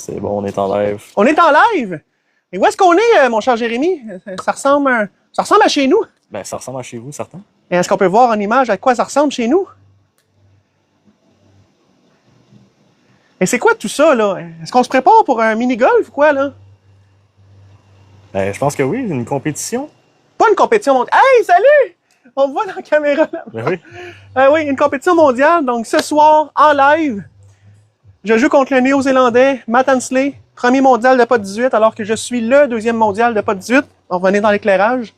C'est bon, on est en live. On est en live! Et où est-ce qu'on est, mon cher Jérémy? Ça ressemble à chez nous. Ben, ça ressemble à chez vous, certain. Et est-ce qu'on peut voir en image à quoi ça ressemble chez nous? Et c'est quoi tout ça, là? Est-ce qu'on se prépare pour un mini-golf ou quoi, là? Ben, je pense que oui, une compétition. Pas une compétition mondiale. Hey, salut! On me voit dans la caméra, là. Ben oui. Oui, une compétition mondiale. Donc, ce soir, en live, je joue contre le Néo-Zélandais Matt Ansley, premier mondial de pas 18, alors que je suis le deuxième mondial de pas 18. On va venir dans l'éclairage.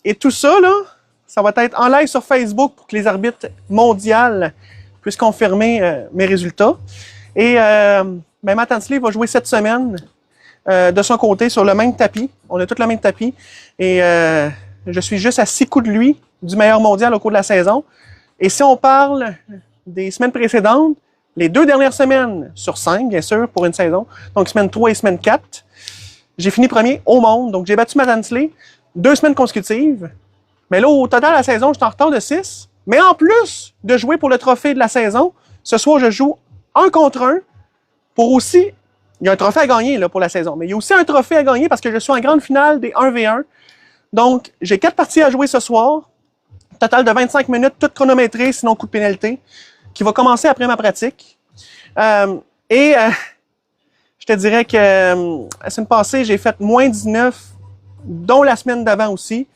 Et tout ça, là, ça va être en live sur Facebook pour que les arbitres mondiaux puissent confirmer mes résultats. Et Matt Ansley va jouer cette semaine de son côté sur le même tapis. On a tout le même tapis. Et je suis juste à 6 coups de lui du meilleur mondial au cours de la saison. Et si on parle des semaines précédentes, les 2 dernières semaines sur 5, bien sûr, pour une saison, donc semaine 3 et semaine 4, j'ai fini premier au monde. Donc, j'ai battu Matt Ansley 2 semaines consécutives. Mais là, au total, la saison, je suis en retard de 6. Mais en plus de jouer pour le trophée de la saison, ce soir, je joue 1 contre 1 pour aussi... Il y a un trophée à gagner là, pour la saison, mais il y a aussi un trophée à gagner parce que je suis en grande finale des 1v1. Donc, j'ai 4 parties à jouer ce soir. Total de 25 minutes, toutes chronométrées, sinon coup de pénalité, qui va commencer après ma pratique. Je te dirais que la semaine passée, j'ai fait moins 19, dont la semaine d'avant aussi.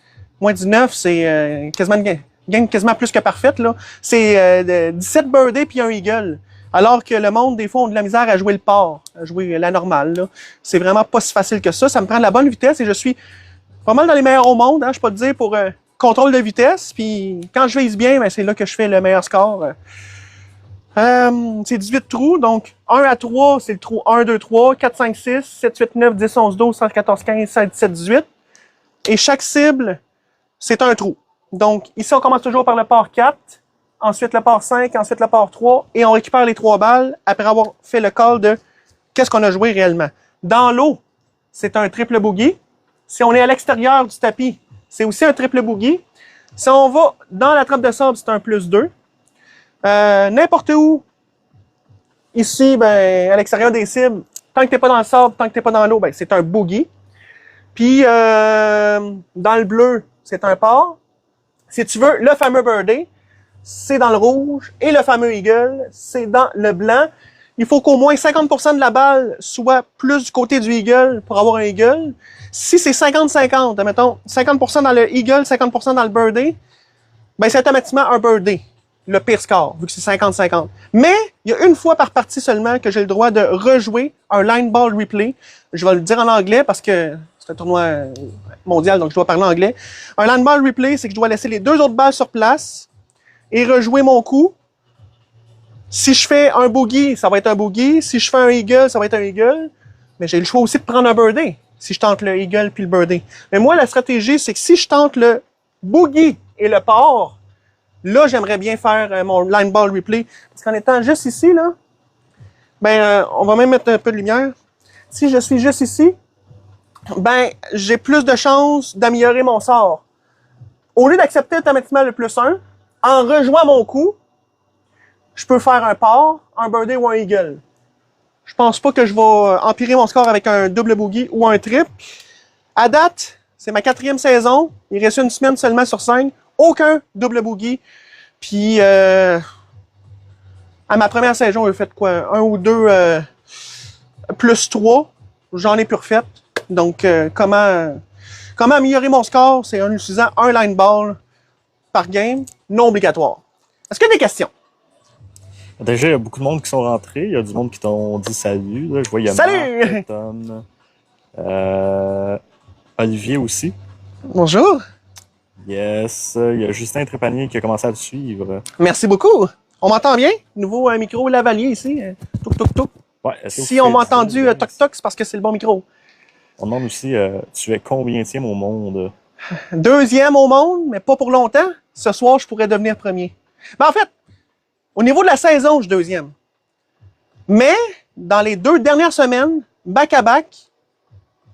Moins 19, c'est quasiment une game quasiment plus que parfaite. Là. C'est 17 birdies puis un eagle. Alors que le monde, des fois, ont de la misère à jouer le par, à jouer la normale. Là. C'est vraiment pas si facile que ça. Ça me prend de la bonne vitesse et je suis pas mal dans les meilleurs au monde, hein, je peux te dire, pour contrôle de vitesse. Puis quand je vise bien, ben, c'est là que je fais le meilleur score. C'est 18 trous, donc 1 à 3, c'est le trou 1, 2, 3, 4, 5, 6, 7, 8, 9, 10, 11, 12, 13, 14, 15, 16, 17, 18. Et chaque cible, c'est un trou. Donc ici, on commence toujours par le par 4. Ensuite le par 5, ensuite le par 3, et on récupère les 3 balles après avoir fait le call de qu'est-ce qu'on a joué réellement. Dans l'eau, c'est un triple bogey. Si on est à l'extérieur du tapis, c'est aussi un triple bogey. Si on va dans la trappe de sable, c'est un plus 2. N'importe où, ici, ben, à l'extérieur des cibles, tant que tu n'es pas dans le sable, tant que tu n'es pas dans l'eau, ben, c'est un bogey. Puis, dans le bleu, c'est un par. Si tu veux, le fameux birdie, c'est dans le rouge, et le fameux eagle, c'est dans le blanc. Il faut qu'au moins 50% de la balle soit plus du côté du eagle pour avoir un eagle. Si c'est 50-50, mettons 50% dans le eagle, 50% dans le birdie, ben c'est automatiquement un birdie, le pire score, vu que c'est 50-50. Mais il y a une fois par partie seulement que j'ai le droit de rejouer un line ball replay. Je vais le dire en anglais parce que c'est un tournoi mondial, donc je dois parler anglais. Un line ball replay, c'est que je dois laisser les 2 autres balles sur place et rejouer mon coup. Si je fais un bogey, ça va être un bogey. Si je fais un eagle, ça va être un eagle. Mais j'ai le choix aussi de prendre un birdie, si je tente le eagle puis le birdie. Mais moi, la stratégie, c'est que si je tente le bogey et le par, là, j'aimerais bien faire mon line ball replay. Parce qu'en étant juste ici, là, ben, on va même mettre un peu de lumière. Si je suis juste ici, ben, j'ai plus de chances d'améliorer mon sort. Au lieu d'accepter automatiquement le plus 1, en rejoignant mon coup, je peux faire un par, un birdie ou un eagle. Je pense pas que je vais empirer mon score avec un double bogey ou un triple. À date, c'est ma 4e saison. Il reste une semaine seulement sur 5. Aucun double bogey. Puis, à ma première saison, j'ai fait quoi? 1 ou 2 plus 3. J'en ai plus refait. Donc, comment améliorer mon score? C'est en utilisant un line ball par game, non obligatoire. Est-ce qu'il y a des questions? Déjà, il y a beaucoup de monde qui sont rentrés. Il y a du monde qui t'ont dit salut. Là. Je vois, il y a Salut! Marc, Olivier aussi. Bonjour. Yes. Il y a Justin Trépanier qui a commencé à te suivre. Merci beaucoup. On m'entend bien? Nouveau micro lavalier ici. Toc, toc, toc. Ouais, Si on m'a entendu toc, toc, c'est parce que c'est le bon micro. On demande aussi, tu es combienième au monde? 2e au monde, mais pas pour longtemps. Ce soir, je pourrais devenir premier. Ben, en fait, au niveau de la saison, je suis 2e. Mais, dans les 2 dernières semaines, back-à-back,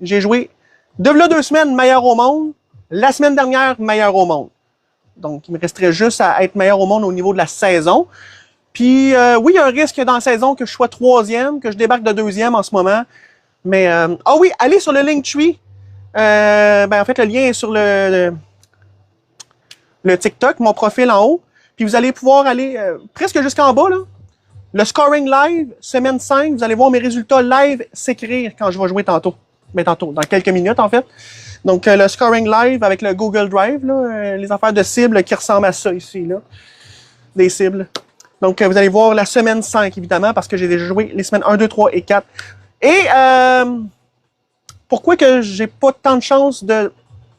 j'ai joué, de là 2 semaines, meilleur au monde. La semaine dernière, meilleur au monde. Donc, il me resterait juste à être meilleur au monde au niveau de la saison. Puis oui, il y a un risque dans la saison que je sois 3e, que je débarque de 2e en ce moment. Mais ah oui, allez sur le Linktree. En fait, le lien est sur le TikTok, mon profil en haut. Puis vous allez pouvoir aller presque jusqu'en bas, là. Le scoring live, semaine 5, vous allez voir mes résultats live s'écrire quand je vais jouer tantôt. Mais tantôt, dans quelques minutes en fait. Donc le scoring live avec le Google Drive, là, les affaires de cibles qui ressemblent à ça ici, là. Des cibles. Donc vous allez voir la semaine 5, évidemment, parce que j'ai déjà joué les semaines 1, 2, 3 et 4. Et pourquoi que j'ai pas tant de chance de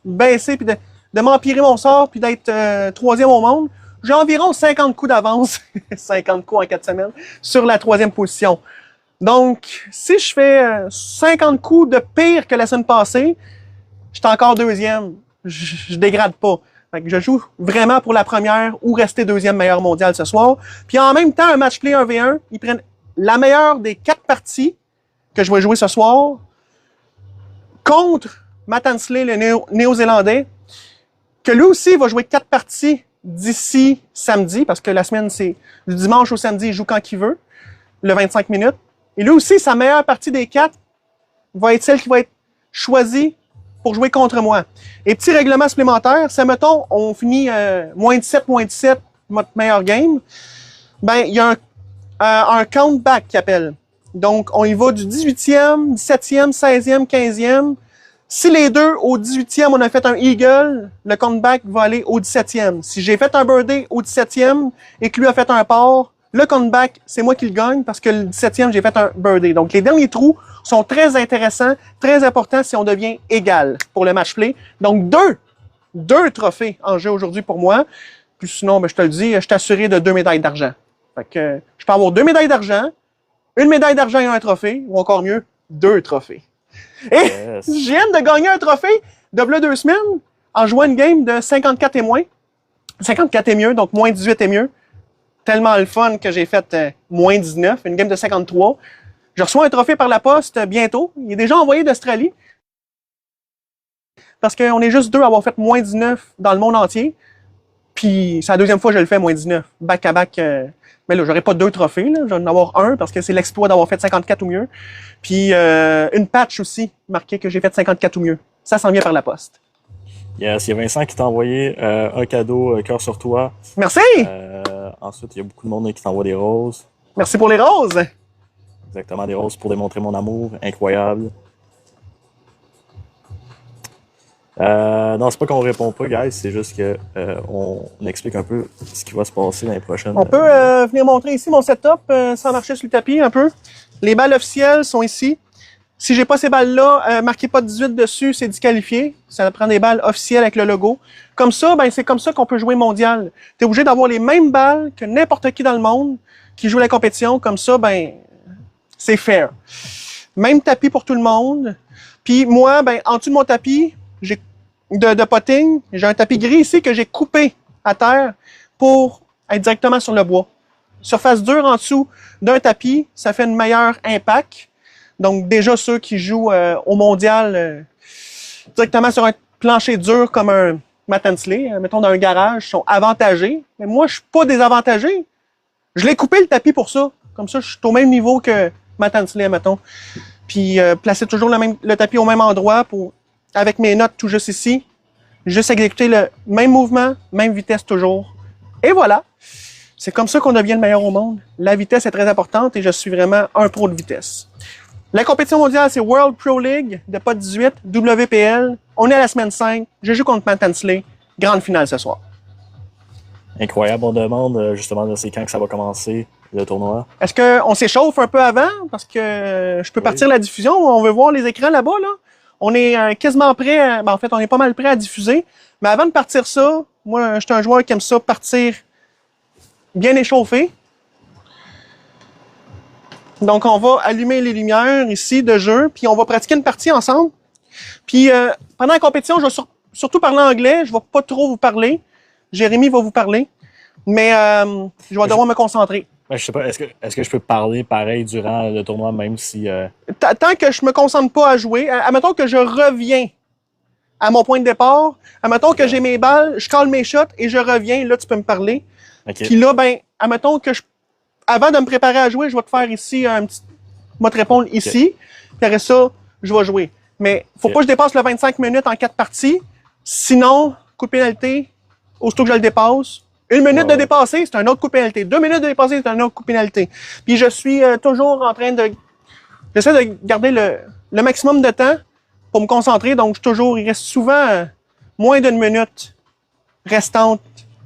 baisser puis de m'empirer mon sort puis d'être 3e au monde? J'ai environ 50 coups d'avance, 50 coups en 4 semaines, sur la 3e position. Donc, si je fais 50 coups de pire que la semaine passée, je suis encore 2e. Je dégrade pas. Fait que je joue vraiment pour la première ou rester 2e meilleur mondial ce soir. Puis en même temps, un match play 1v1, ils prennent la meilleure des 4 parties que je vais jouer ce soir contre Matt Ansley, le Néo-Zélandais, que lui aussi va jouer 4 parties d'ici samedi, parce que la semaine, c'est du dimanche au samedi, il joue quand il veut, le 25 minutes. Et lui aussi, sa meilleure partie des 4 va être celle qui va être choisie pour jouer contre moi. Et petit règlement supplémentaire, si, mettons, on finit moins 17, notre meilleur game, ben, il y a un count-back qui appelle. Donc, on y va du 18e, 17e, 16e, 15e. Si les deux, au 18e, on a fait un eagle, le countback va aller au 17e. Si j'ai fait un birdie au 17e et que lui a fait un par, le countback, c'est moi qui le gagne parce que le 17e, j'ai fait un birdie. Donc, les derniers trous sont très intéressants, très importants si on devient égal pour le match play. Donc, deux trophées en jeu aujourd'hui pour moi. Puis sinon, ben, je te le dis, je suis assuré de 2 médailles d'argent. Fait que je peux avoir 2 médailles d'argent, 1 médaille d'argent et un trophée, ou encore mieux, 2 trophées. Et yes. Je viens de gagner un trophée de 2 semaines en jouant une game de 54 et moins. 54 et mieux, donc moins 18 et mieux. Tellement le fun que j'ai fait moins 19, une game de 53. Je reçois un trophée par la poste bientôt. Il est déjà envoyé d'Australie. Parce qu'on est juste 2 à avoir fait moins 19 dans le monde entier. Puis c'est la 2e fois que je le fais, moins 19. Back à back. Mais là, j'aurais pas 2 trophées, là. Je vais en avoir un parce que c'est l'exploit d'avoir fait 54 ou mieux. Puis une patch aussi, marquée que j'ai fait 54 ou mieux. Ça s'en vient par la poste. Yes, il y a Vincent qui t'a envoyé un cadeau, cœur sur toi. Merci! Ensuite, il y a beaucoup de monde qui t'envoie des roses. Merci pour les roses! Exactement, des roses pour démontrer mon amour. Incroyable. Non, c'est pas qu'on répond pas, guys, c'est juste que on explique un peu ce qui va se passer l'année prochaine. On peut venir montrer ici mon setup sans marcher sur le tapis un peu. Les balles officielles sont ici. Si j'ai pas ces balles-là, marquez pas 18 dessus, c'est disqualifié. Ça prend des balles officielles avec le logo. Comme ça, ben c'est comme ça qu'on peut jouer mondial. T'es obligé d'avoir les mêmes balles que n'importe qui dans le monde qui joue la compétition. Comme ça, ben c'est fair. Même tapis pour tout le monde. Puis moi, ben en dessous de mon tapis, j'ai de potting, j'ai un tapis gris ici que j'ai coupé à terre pour être directement sur le bois. Surface dure en dessous d'un tapis, ça fait un meilleur impact. Donc déjà ceux qui jouent au mondial directement sur un plancher dur comme un Matt Ansley, mettons dans un garage, sont avantagés. Mais moi, je suis pas désavantagé. Je l'ai coupé le tapis pour ça. Comme ça, je suis au même niveau que Matt Ansley, mettons. Puis placer toujours le tapis au même endroit pour avec mes notes tout juste ici. Juste exécuter le même mouvement, même vitesse toujours. Et voilà. C'est comme ça qu'on devient le meilleur au monde. La vitesse est très importante et je suis vraiment un pro de vitesse. La compétition mondiale, c'est World Pro League de POT 18, WPL. On est à la semaine 5. Je joue contre Matt Ansley. Grande finale ce soir. Incroyable. On demande justement de c'est quand que ça va commencer le tournoi. Est-ce qu'on s'échauffe un peu avant? Parce que je peux partir la diffusion. On veut voir les écrans là-bas, là. On est quasiment prêt, en fait, on est pas mal prêt à diffuser. Mais avant de partir ça, moi, je suis un joueur qui aime ça partir bien échauffé. Donc, on va allumer les lumières ici de jeu, puis on va pratiquer une partie ensemble. Puis, pendant la compétition, je vais surtout parler anglais. Je vais pas trop vous parler. Jérémy va vous parler. Mais je vais devoir me concentrer. Je sais pas, est-ce que je peux parler pareil durant le tournoi, même si... Tant que je me concentre pas à jouer, admettons que je reviens à mon point de départ, admettons que j'ai mes balles, je cale mes shots et je reviens, là, tu peux me parler. Okay. Puis là, ben, admettons que avant de me préparer à jouer, je vais te faire ici un petit... Je vais te répondre ici, puis après ça, je vais jouer. Mais faut pas que je dépasse le 25 minutes en 4 parties. Sinon, coup de pénalité, aussitôt que je le dépasse. 1 minute de dépasser, c'est un autre coup de pénalité. 2 minutes de dépasser, c'est un autre coup de pénalité. Puis je suis toujours en train de... J'essaie de garder le maximum de temps pour me concentrer. Donc, il reste souvent moins d'1 minute restante.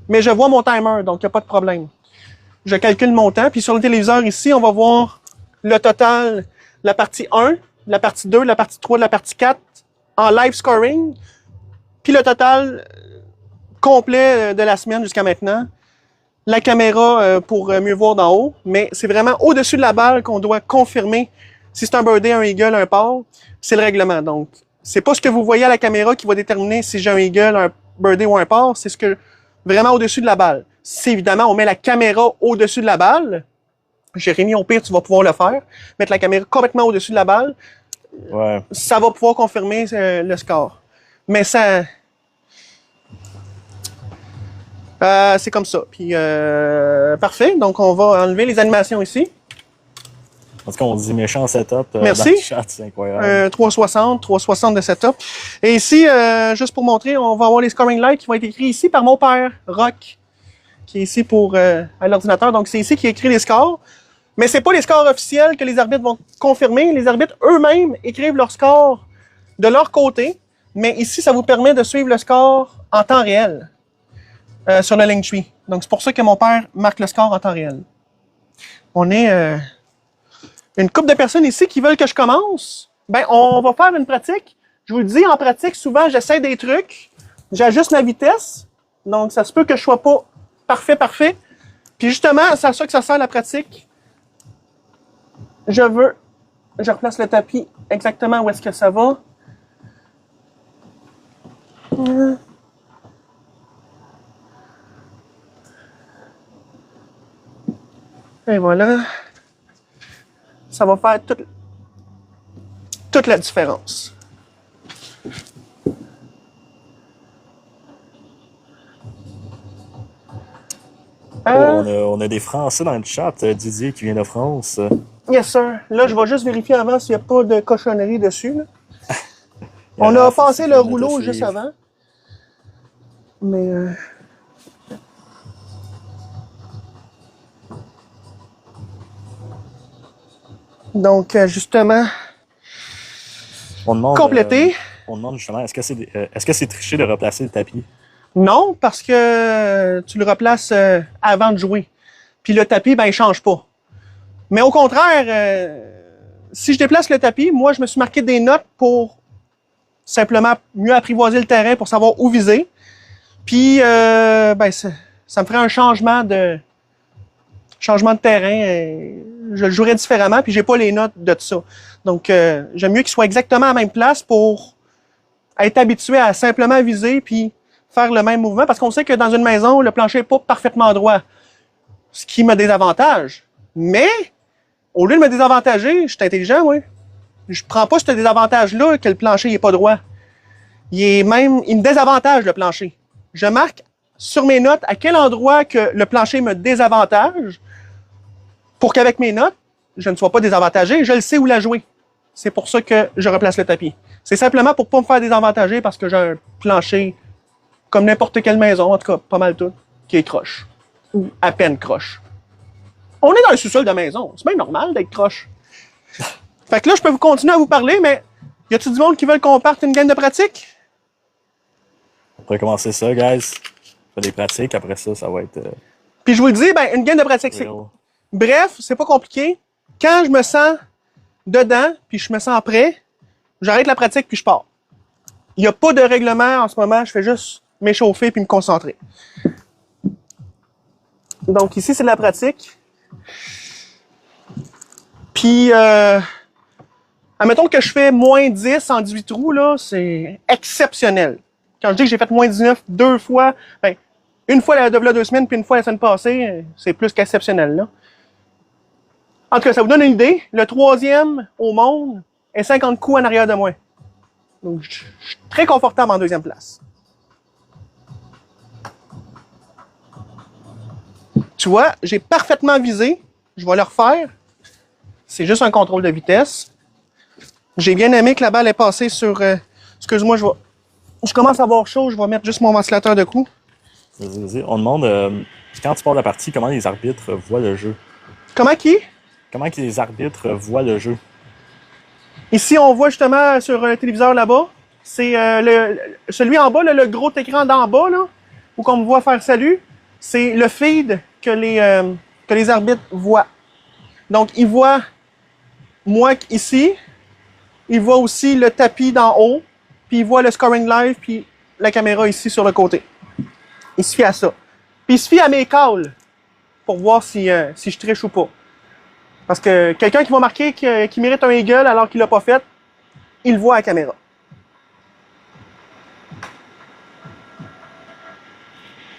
Mais je vois mon timer, donc il n'y a pas de problème. Je calcule mon temps. Puis sur le téléviseur ici, on va voir le total, la partie 1, la partie 2, la partie 3, la partie 4 en live scoring. Puis le total complet de la semaine jusqu'à maintenant. La caméra pour mieux voir d'en haut. Mais c'est vraiment au-dessus de la balle qu'on doit confirmer si c'est un birdie, un eagle, un par. C'est le règlement. Donc, c'est pas ce que vous voyez à la caméra qui va déterminer si j'ai un eagle, un birdie ou un par. C'est ce que vraiment au-dessus de la balle. Si évidemment on met la caméra au-dessus de la balle, Jérémy, au pire, tu vas pouvoir le faire. Mettre la caméra complètement au-dessus de la balle, ça va pouvoir confirmer le score. Mais ça... c'est comme ça. Puis, parfait. Donc, on va enlever les animations ici. En tout cas, on dit méchant setup. Merci. Dans le chat, c'est incroyable. 360 de setup. Et ici, juste pour montrer, on va avoir les scoring lights qui vont être écrits ici par mon père, Rock, qui est ici pour à l'ordinateur. Donc, c'est ici qui écrit les scores. Mais c'est pas les scores officiels que les arbitres vont confirmer. Les arbitres eux-mêmes écrivent leurs scores de leur côté. Mais ici, ça vous permet de suivre le score en temps réel sur le Linktree. Donc, c'est pour ça que mon père marque le score en temps réel. On est une couple de personnes ici qui veulent que je commence. Ben, on va faire une pratique. Je vous le dis, en pratique, souvent, j'essaie des trucs. J'ajuste la vitesse. Donc, ça se peut que je sois pas parfait. Puis justement, c'est à ça que ça sert la pratique. Je replace le tapis exactement où est-ce que ça va. Et voilà. Ça va faire toute la différence. On a des Français dans le chat. Didier qui vient de France. Yes, sir. Là, je vais juste vérifier avant s'il n'y a pas de cochonnerie dessus. Là. On a passé le rouleau juste avant. Mais... Donc, justement... compléter. On demande justement, est-ce que c'est triché de replacer le tapis? Non, parce que tu le replaces avant de jouer. Puis le tapis, ben, il change pas. Mais au contraire, si je déplace le tapis, moi, je me suis marqué des notes pour simplement mieux apprivoiser le terrain, pour savoir où viser. Puis, ben, ça me ferait un changement de terrain. Je le jouerais différemment, puis j'ai pas les notes de tout ça. Donc, j'aime mieux qu'il soit exactement à la même place pour être habitué à simplement viser, puis faire le même mouvement, parce qu'on sait que dans une maison, le plancher n'est pas parfaitement droit, ce qui me désavantage. Mais, au lieu de me désavantager, je suis intelligent, oui. Je prends pas ce désavantage-là que le plancher n'est pas droit. Il me désavantage, le plancher. Je marque sur mes notes à quel endroit que le plancher me désavantage pour qu'avec mes notes, je ne sois pas désavantagé, je le sais où la jouer. C'est pour ça que je replace le tapis. C'est simplement pour pas me faire désavantager parce que j'ai un plancher comme n'importe quelle maison, en tout cas, pas mal tout, qui est croche. Ou à peine croche. On est dans le sous-sol de maison. C'est bien normal d'être croche. Fait que là, je peux continuer à vous parler, mais y a-t-il du monde qui veut qu'on parte une game de pratique? On pourrait commencer ça, guys. On fait des pratiques, après ça, ça va être... Puis je vous le dis, ben, une game de pratique, c'est... Bref, c'est pas compliqué. Quand je me sens dedans, puis je me sens prêt, j'arrête la pratique, puis je pars. Il n'y a pas de règlement en ce moment, je fais juste m'échauffer puis me concentrer. Donc ici, c'est de la pratique. Puis, admettons que je fais moins 10 en 18 trous, là, c'est exceptionnel. Quand je dis que j'ai fait moins 19 2 fois, ben, une fois la 2 semaines, puis une fois la semaine passée, c'est plus qu'exceptionnel, là. En tout cas, ça vous donne une idée. Le 3e au monde est 50 coups en arrière de moi. Donc, je suis très confortable en 2e place. Tu vois, j'ai parfaitement visé, je vais le refaire. C'est juste un contrôle de vitesse. J'ai bien aimé que la balle est passée sur... excuse-moi, je commence à avoir chaud, je vais mettre juste mon ventilateur de cou. Vas-y. On demande, quand tu pars de la partie, comment les arbitres voient le jeu? Comment qui? Comment que les arbitres voient le jeu? Ici, on voit justement sur le téléviseur là-bas. C'est celui en bas, là, le gros écran d'en bas, là, où on me voit faire salut. C'est le feed que les arbitres voient. Donc, ils voient moi ici. Ils voient aussi le tapis d'en haut. Puis ils voient le scoring live, puis la caméra ici sur le côté. Il se fie à ça. Puis il se fie à mes calls pour voir si je triche ou pas. Parce que quelqu'un qui va marquer qui mérite un eagle alors qu'il l'a pas fait, il le voit à la caméra.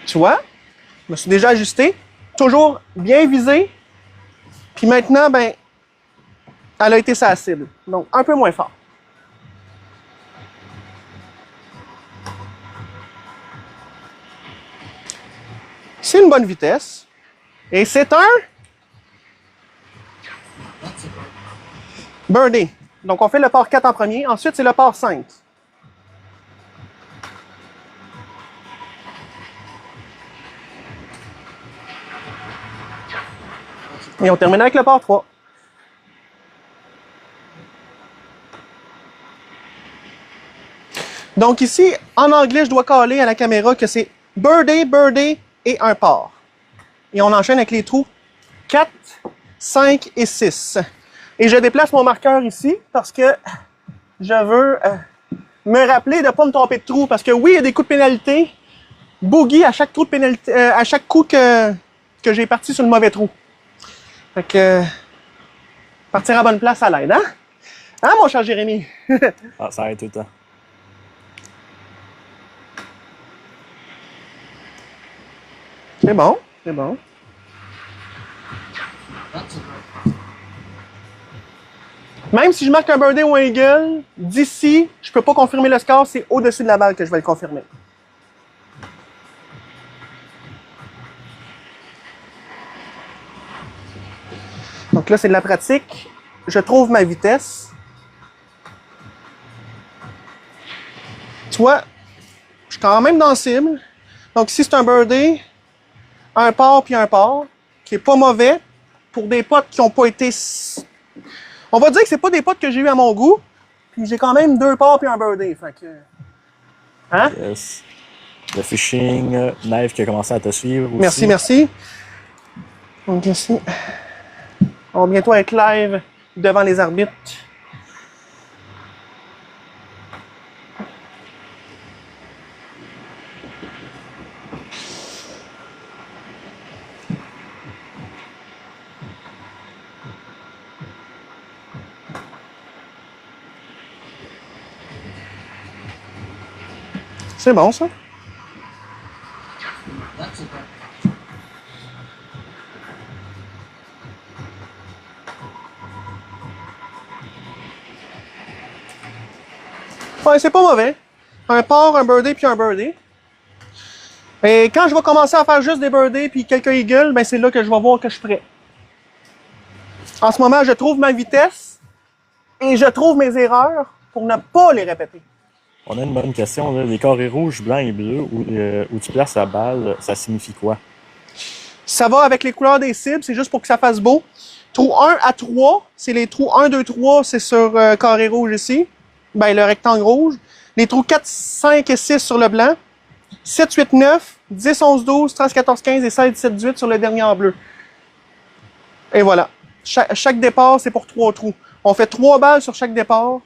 Tu vois? Je me suis déjà ajusté. Toujours bien visé. Puis maintenant, ben, elle a été sa cible. Donc, un peu moins fort. C'est une bonne vitesse. Et c'est un birdie. Donc, on fait le par 4 en premier. Ensuite, c'est le par 5. Et on termine avec le par 3. Donc ici, en anglais, je dois caler à la caméra que c'est birdie, birdie et un par. Et on enchaîne avec les trous 4, 5 et 6. Et je déplace mon marqueur ici parce que je veux me rappeler de ne pas me tromper de trou. Parce que oui, il y a des coups de pénalité. Boogie à chaque trou de pénalité, à chaque coup que j'ai parti sur le mauvais trou. Fait que partir à bonne place à l'aide, hein? Hein, mon cher Jérémy? Ah, ça arrête tout le temps. C'est bon, c'est bon. Même si je marque un birdie ou un eagle, d'ici, je peux pas confirmer le score, c'est au-dessus de la balle que je vais le confirmer. Donc là, c'est de la pratique. Je trouve ma vitesse. Tu vois, je suis quand même dans la cible. Donc ici, c'est un birdie, un par puis un par, qui est pas mauvais pour des potes qui n'ont pas été... On va dire que c'est pas des potes que j'ai eu à mon goût, puis j'ai quand même 2 pars puis un birdie. Fait que... Hein? Yes. Le fishing, Neve qui a commencé à te suivre aussi. Merci, merci. Donc ici, on va bientôt être live devant les arbitres. C'est bon, ça? Ouais, c'est pas mauvais. Un par, un birdie puis un birdie. Et quand je vais commencer à faire juste des birdies puis quelques eagles, ben c'est là que je vais voir que je suis prêt. En ce moment, je trouve ma vitesse et je trouve mes erreurs pour ne pas les répéter. On a une bonne question. Là. Les carrés rouges, blancs et bleus, où tu places la balle, ça signifie quoi? Ça va avec les couleurs des cibles, c'est juste pour que ça fasse beau. Trou 1 à 3, c'est les trous 1, 2, 3, c'est sur carré rouge ici. Ben, le rectangle rouge. Les trous 4, 5 et 6 sur le blanc. 7, 8, 9, 10, 11, 12, 13, 14, 15 et 16, 17, 18 sur le dernier en bleu. Et voilà. Chaque départ, c'est pour 3 trous. On fait 3 balles sur chaque départ.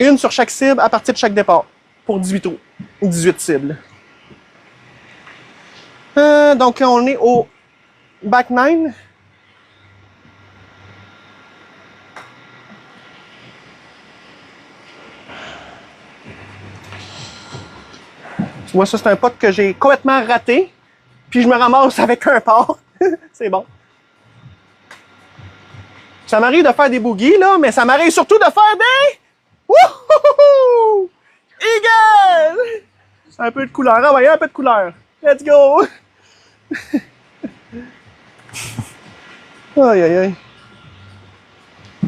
Une sur chaque cible à partir de chaque départ. Pour 18 trous. 18 cibles. Donc, on est au back 9. Tu vois, ça, c'est un putt que j'ai complètement raté. Puis je me ramasse avec un par. C'est bon. Ça m'arrive de faire des boogies, là, mais ça m'arrive surtout de faire des... Wouhouhou! Eagle! Un peu de couleur. Ah ouais, un peu de couleur. Let's go! Aïe, aïe, aïe.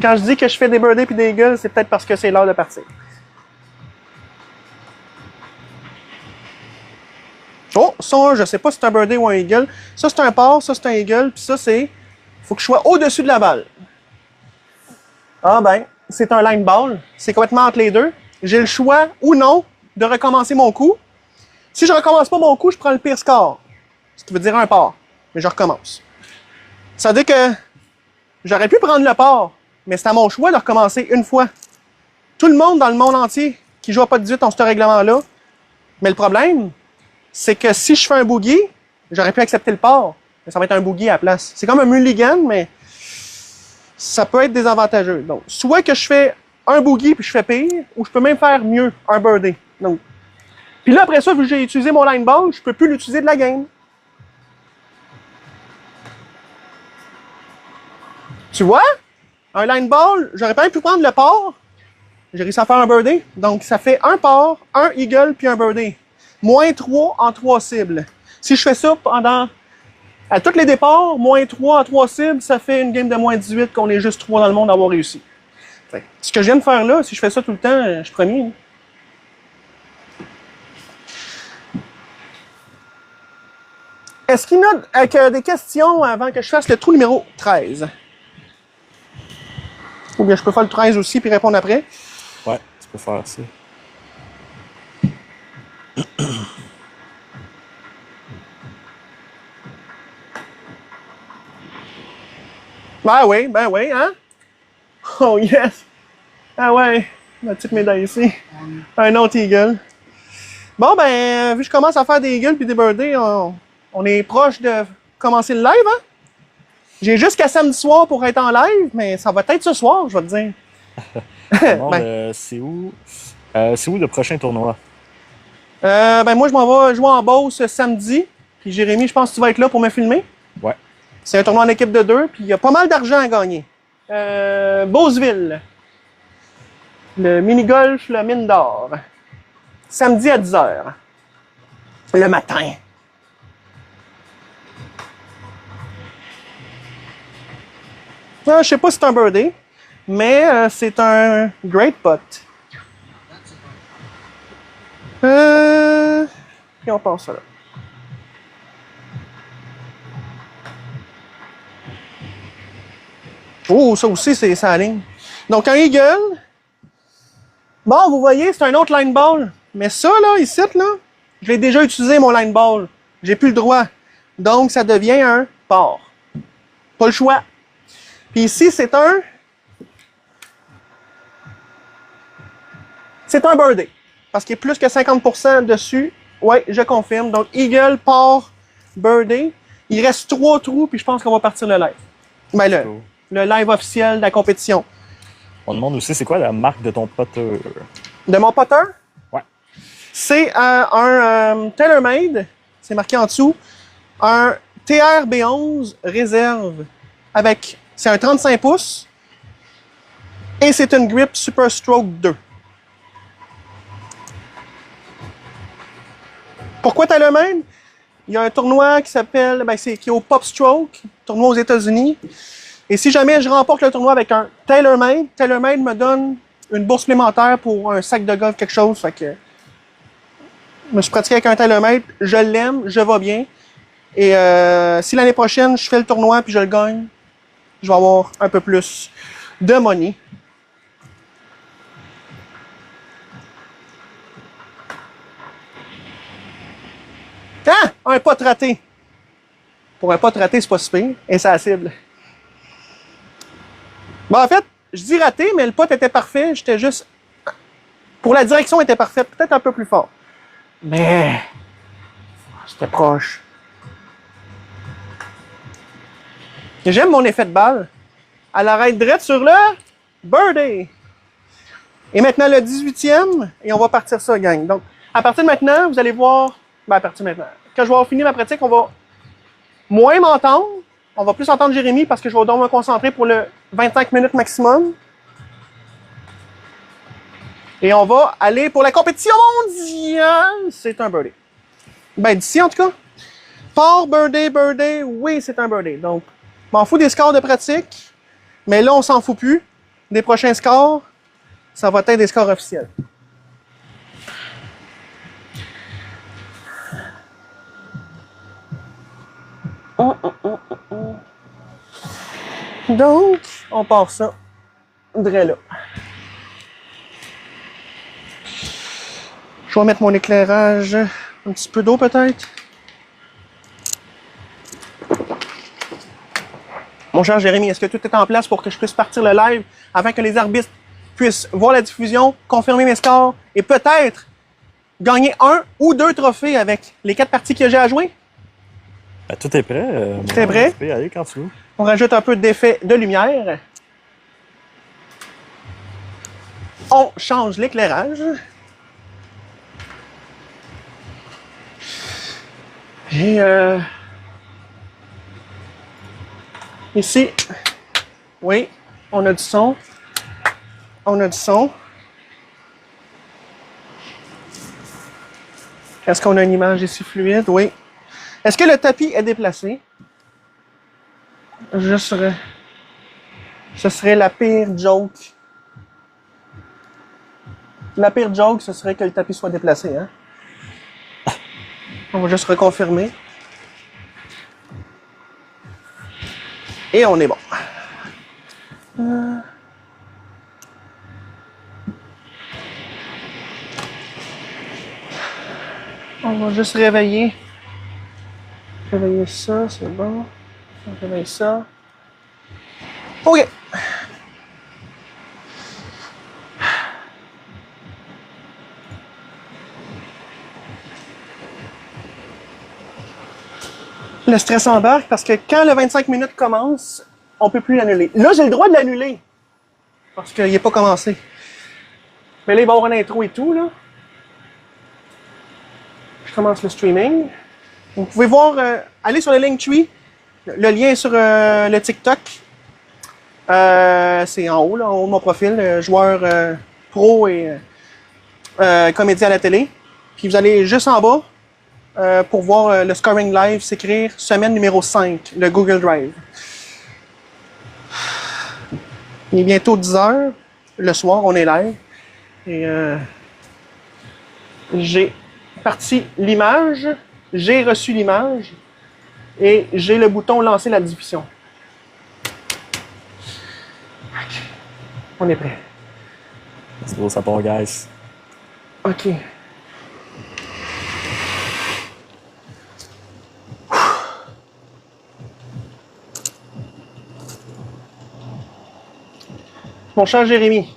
Quand je dis que je fais des birdies puis des eagles, c'est peut-être parce que c'est l'heure de partir. Oh, ça, je sais pas si c'est un birdie ou un eagle. Ça, c'est un par, ça, c'est un eagle, puis ça, c'est... Faut que je sois au-dessus de la balle. Ah ben, c'est un line ball. C'est complètement entre les deux. J'ai le choix ou non de recommencer mon coup. Si je recommence pas mon coup, je prends le pire score. Ce qui veut dire un par. Mais je recommence. Ça veut dire que j'aurais pu prendre le par, mais c'est à mon choix de recommencer une fois. Tout le monde dans le monde entier qui joue à pas de 18 ont ce règlement-là. Mais le problème, c'est que si je fais un boogie, j'aurais pu accepter le par. Mais ça va être un boogie à la place. C'est comme un mulligan, mais ça peut être désavantageux. Donc, soit que je fais un boogie puis je fais pire, ou je peux même faire mieux, un birdie. Donc, puis là, après ça, vu que j'ai utilisé mon line ball, je peux plus l'utiliser de la game. Tu vois? Un line ball, j'aurais pas pu prendre le par. J'ai réussi à faire un birdie. Donc, ça fait un par, un eagle puis un birdie. Moins 3 en 3 cibles. Si je fais ça pendant... À tous les départs, moins 3 en 3 cibles, ça fait une game de moins 18 qu'on est juste 3 dans le monde à avoir réussi. Fait, ce que je viens de faire là, si je fais ça tout le temps, je suis premier. Hein. Est-ce qu'il y a des questions avant que je fasse le trou numéro 13? Ou bien je peux faire le 13 aussi puis répondre après? Ouais, tu peux faire ça. Ben oui, hein? Oh yes! Ah ouais, la petite médaille ici. Un autre eagle. Bon, ben, vu que je commence à faire des eagles puis des birdies, on est proche de commencer le live, hein? J'ai jusqu'à samedi soir pour être en live, mais ça va être ce soir, je vais te dire. Ben, c'est où le prochain tournoi? Ben, moi, je m'en vais jouer en Beauce samedi. Puis Jérémy, je pense que tu vas être là pour me filmer. Ouais. C'est un tournoi en équipe de 2, puis il y a pas mal d'argent à gagner. Beauceville. Le mini-golf, le mine d'or. Samedi à 10h. Le matin. Je sais pas si c'est un birdie, mais c'est un great putt. Et on passe ça là. Oh, ça aussi, c'est sa ligne. Donc, un eagle. Bon, vous voyez, c'est un autre line ball. Mais ça, là, ici, là, je l'ai déjà utilisé, mon line ball. J'ai plus le droit. Donc, ça devient un par. Pas le choix. Puis ici, c'est un birdie. Parce qu'il est plus que 50% dessus. Ouais, je confirme. Donc, eagle, par, birdie. Il reste 3 trous, puis je pense qu'on va partir le live. Ben, le live officiel de la compétition. On demande aussi, c'est quoi la marque de ton putter? De mon putter? Ouais. C'est un TaylorMade. C'est marqué en dessous. Un TRB11 réserve avec... C'est un 35 pouces. Et c'est une grip Super Stroke 2. Pourquoi TaylorMade? Il y a un tournoi qui s'appelle... qui est au Pop Stroke, tournoi aux États-Unis. Et si jamais je remporte le tournoi avec un TaylorMade, TaylorMade me donne une bourse supplémentaire pour un sac de golf, quelque chose. Fait que je me suis pratiqué avec un TaylorMade. Je l'aime, je vais bien. Et si l'année prochaine, je fais le tournoi puis je le gagne, je vais avoir un peu plus de money. Ah! Un pot raté. Pour un pot raté, c'est pas si pire. Et c'est la cible. Bon, en fait, je dis raté, mais le pot était parfait. J'étais juste... Pour la direction, il était parfait. Peut-être un peu plus fort. Mais... C'était proche. J'aime mon effet de balle. Elle arrête direct sur le birdie. Et maintenant, le 18e. Et on va partir ça, gang. Donc, à partir de maintenant, vous allez voir... à partir de maintenant. Quand je vais avoir fini ma pratique, on va moins m'entendre. On va plus entendre Jérémy parce que je vais donc me concentrer pour le 25 minutes maximum. Et on va aller pour la compétition mondiale. C'est un birdie. Ben, d'ici en tout cas. Par birdie, oui, c'est un birdie. Donc, M'en fous des scores de pratique, mais là, on s'en fout plus. Des prochains scores, ça va être des scores officiels. Donc, on part ça. Dre là. Je vais mettre mon éclairage. Un petit peu d'eau peut-être. Mon cher Jérémy, est-ce que tout est en place pour que je puisse partir le live afin que les arbitres puissent voir la diffusion, confirmer mes scores et peut-être gagner 1 ou 2 trophées avec les 4 parties que j'ai à jouer? Ben, tout est prêt. Très prêt. Tu peux y aller quand tu veux. On rajoute un peu d'effet de lumière. On change l'éclairage. Et ici, oui, on a du son. On a du son. Est-ce qu'on a une image ici fluide? Oui. Est-ce que le tapis est déplacé? Ce serait la pire joke. La pire joke, ce serait que le tapis soit déplacé, hein? On va juste reconfirmer. Et on est bon. On va juste réveiller. Réveiller ça, c'est bon. On réveille ça. OK. Le stress embarque parce que quand le 25 minutes commence, on peut plus l'annuler. Là, j'ai le droit de l'annuler parce qu'il n'est pas commencé. Mais là, il va y avoir une intro et tout, là. Je commence le streaming. Vous pouvez voir, aller sur le Linktree. Le lien est sur le TikTok. C'est en haut, là, en haut de mon profil, joueur pro et comédien à la télé. Puis vous allez juste en bas pour voir le scoring live s'écrire semaine numéro 5, le Google Drive. Il est bientôt 10 h. Le soir, on est live. Et j'ai parti l'image, j'ai reçu l'image et j'ai le bouton lancer la diffusion. On est prêt. C'est gros, ça part, guys. OK. Mon cher Jérémy,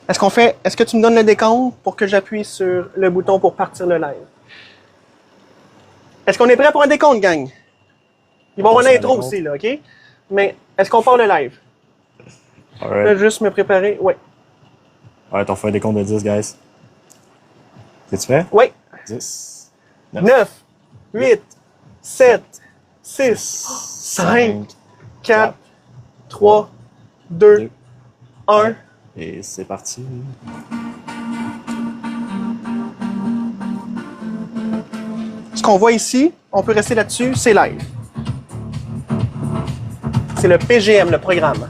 est-ce que tu me donnes le décompte pour que j'appuie sur le bouton pour partir le live? Est-ce qu'on est prêt pour un décompte, gang? Il va y avoir une intro aussi, là, OK? Mais est-ce qu'on part le live? Je vais juste me préparer. Oui. Alright, on fait un décompte de 10, guys. C'est-tu fait? Oui. 10, 9, 8, 7, 6, 5, 4, 3, 2, 1. Et c'est parti. Ce qu'on voit ici, on peut rester là-dessus, c'est live. C'est le PGM, le programme.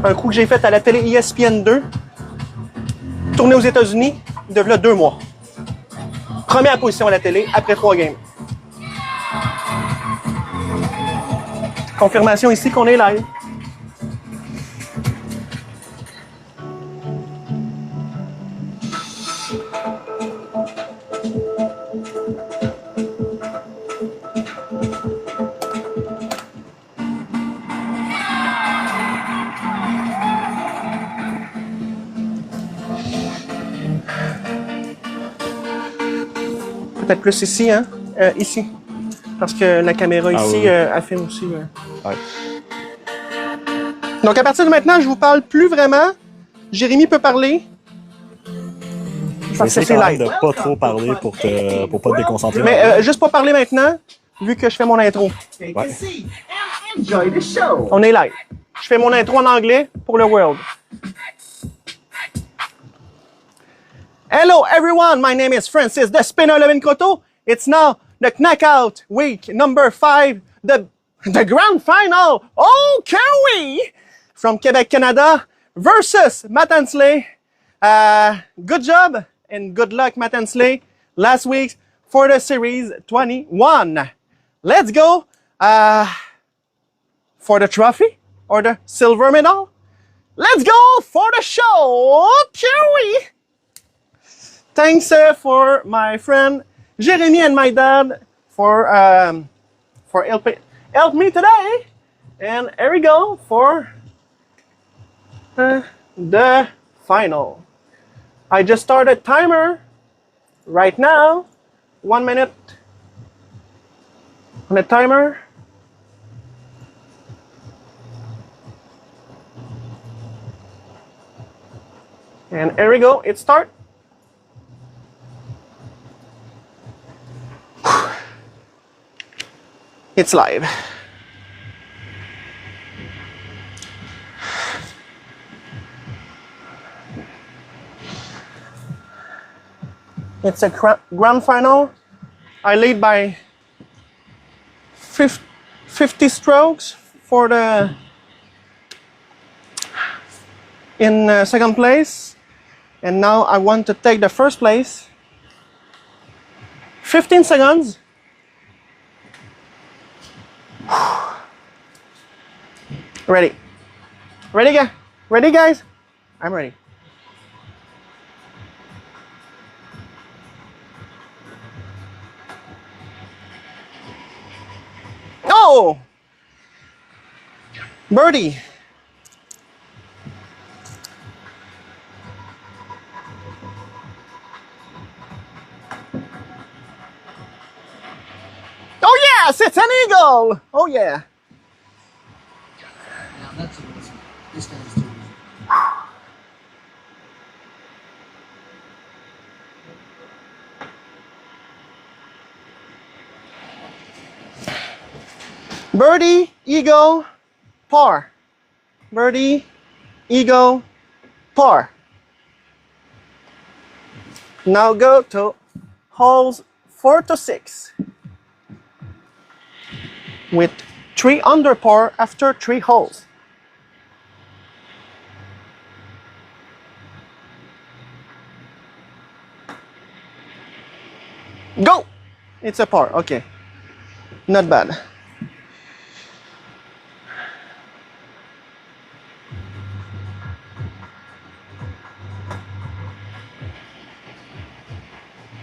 Un coup que j'ai fait à la télé ESPN 2, tourné aux États-Unis, de là 2 mois. Première position à la télé, après 3 games. Confirmation ici qu'on est live. Peut-être plus ici, hein? Ici. Parce que la caméra ici, oui. elle filme aussi. Ouais. Donc, à partir de maintenant, je vous parle plus vraiment. Jérémy peut parler. Je vais Parce que essayer c'est quand même live. de pas trop parler pour pas te déconcentrer. Mais juste pas parler maintenant, vu que je fais mon intro. Ouais. On est live. Je fais mon intro en anglais pour le World. Hello everyone, my name is Francis the Spinner Levin Croteau. It's now the knockout week number 5, the grand final. Oh, Kerry from Quebec, Canada versus Matt Hensley. Good job and good luck, Matt Hensley, last week for the Series 21. Let's go for the trophy or the silver medal. Let's go for the show, Kerry. Thanks for my friend Jeremy and my dad for help me today. And here we go for the final. I just started timer right now. 1 minute on the timer. And here we go. It starts. It's live. It's a grand final. I lead by 50 strokes for the in second place. And now I want to take the first place. 15 seconds. Ready. Ready, guys? Ready, guys? I'm ready. Oh! Birdie. Oh yes, it's an eagle! Oh yeah. Now that's a listen. This guy's too easy. Birdie, eagle, par. Birdie, eagle, par. Now go to holes 4 to 6 with 3 under par after 3 holes. Go! It's a par, okay. Not bad.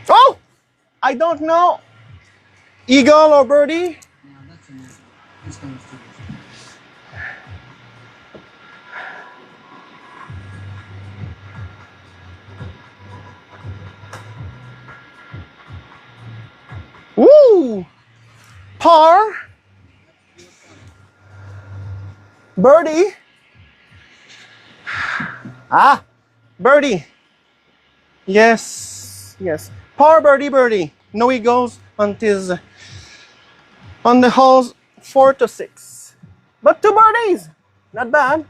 Oh! I don't know. Eagle or birdie? Now that's an easy. This guy's too easy. Woo! Par. Birdie. Ah, birdie. Yes, yes. Par, birdie, birdie. No eagles until on the holes 4 to 6. But 2 birdies. Not bad.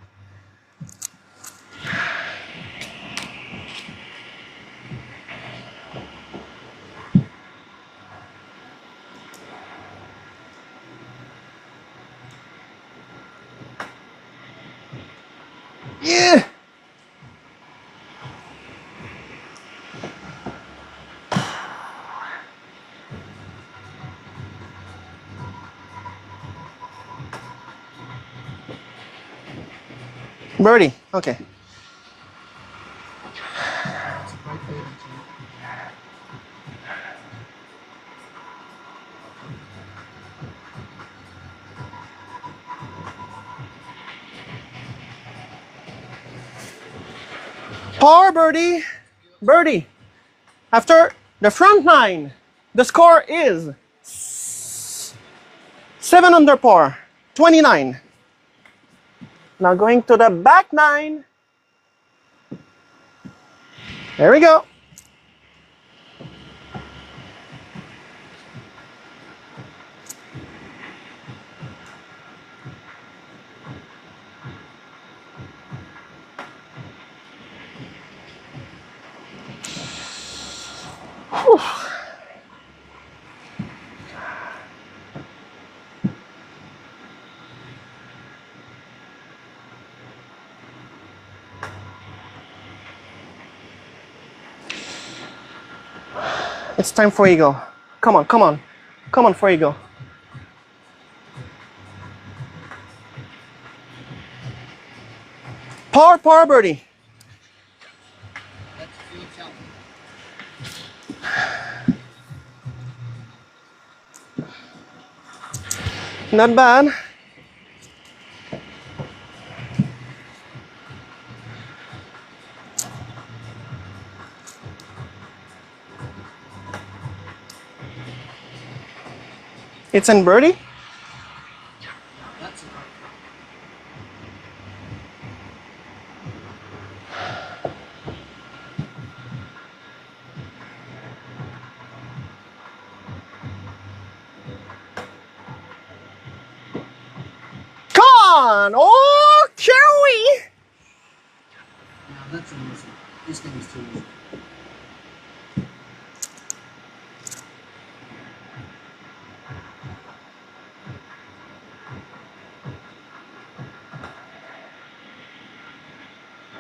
Yeah. Birdie. Okay. It's a bright fade, actually. Par, birdie. Birdie. After the front 9, the score is 7 under par, 29. Now going to the back 9. There we go. It's time for eagle. Come on, come on. Come on for eagle. Par birdie. That's Felix Allen. Not bad. It's in birdie. That's a par. Come on! Oh, Kerry! Now that's an easy. This game is too easy.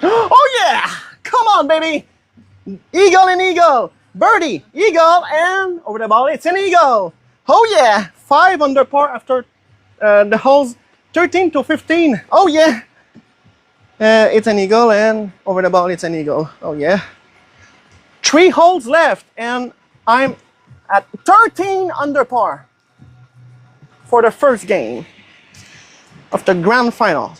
Oh yeah! Come on, baby! Eagle and eagle. Birdie, eagle, and over the ball. It's an eagle. Oh yeah! 5 under par after the holes 13 to 15. Oh yeah! It's an eagle, and over the ball, it's an eagle. Oh yeah! 3 holes left, and I'm at 13 under par for the first game of the grand final.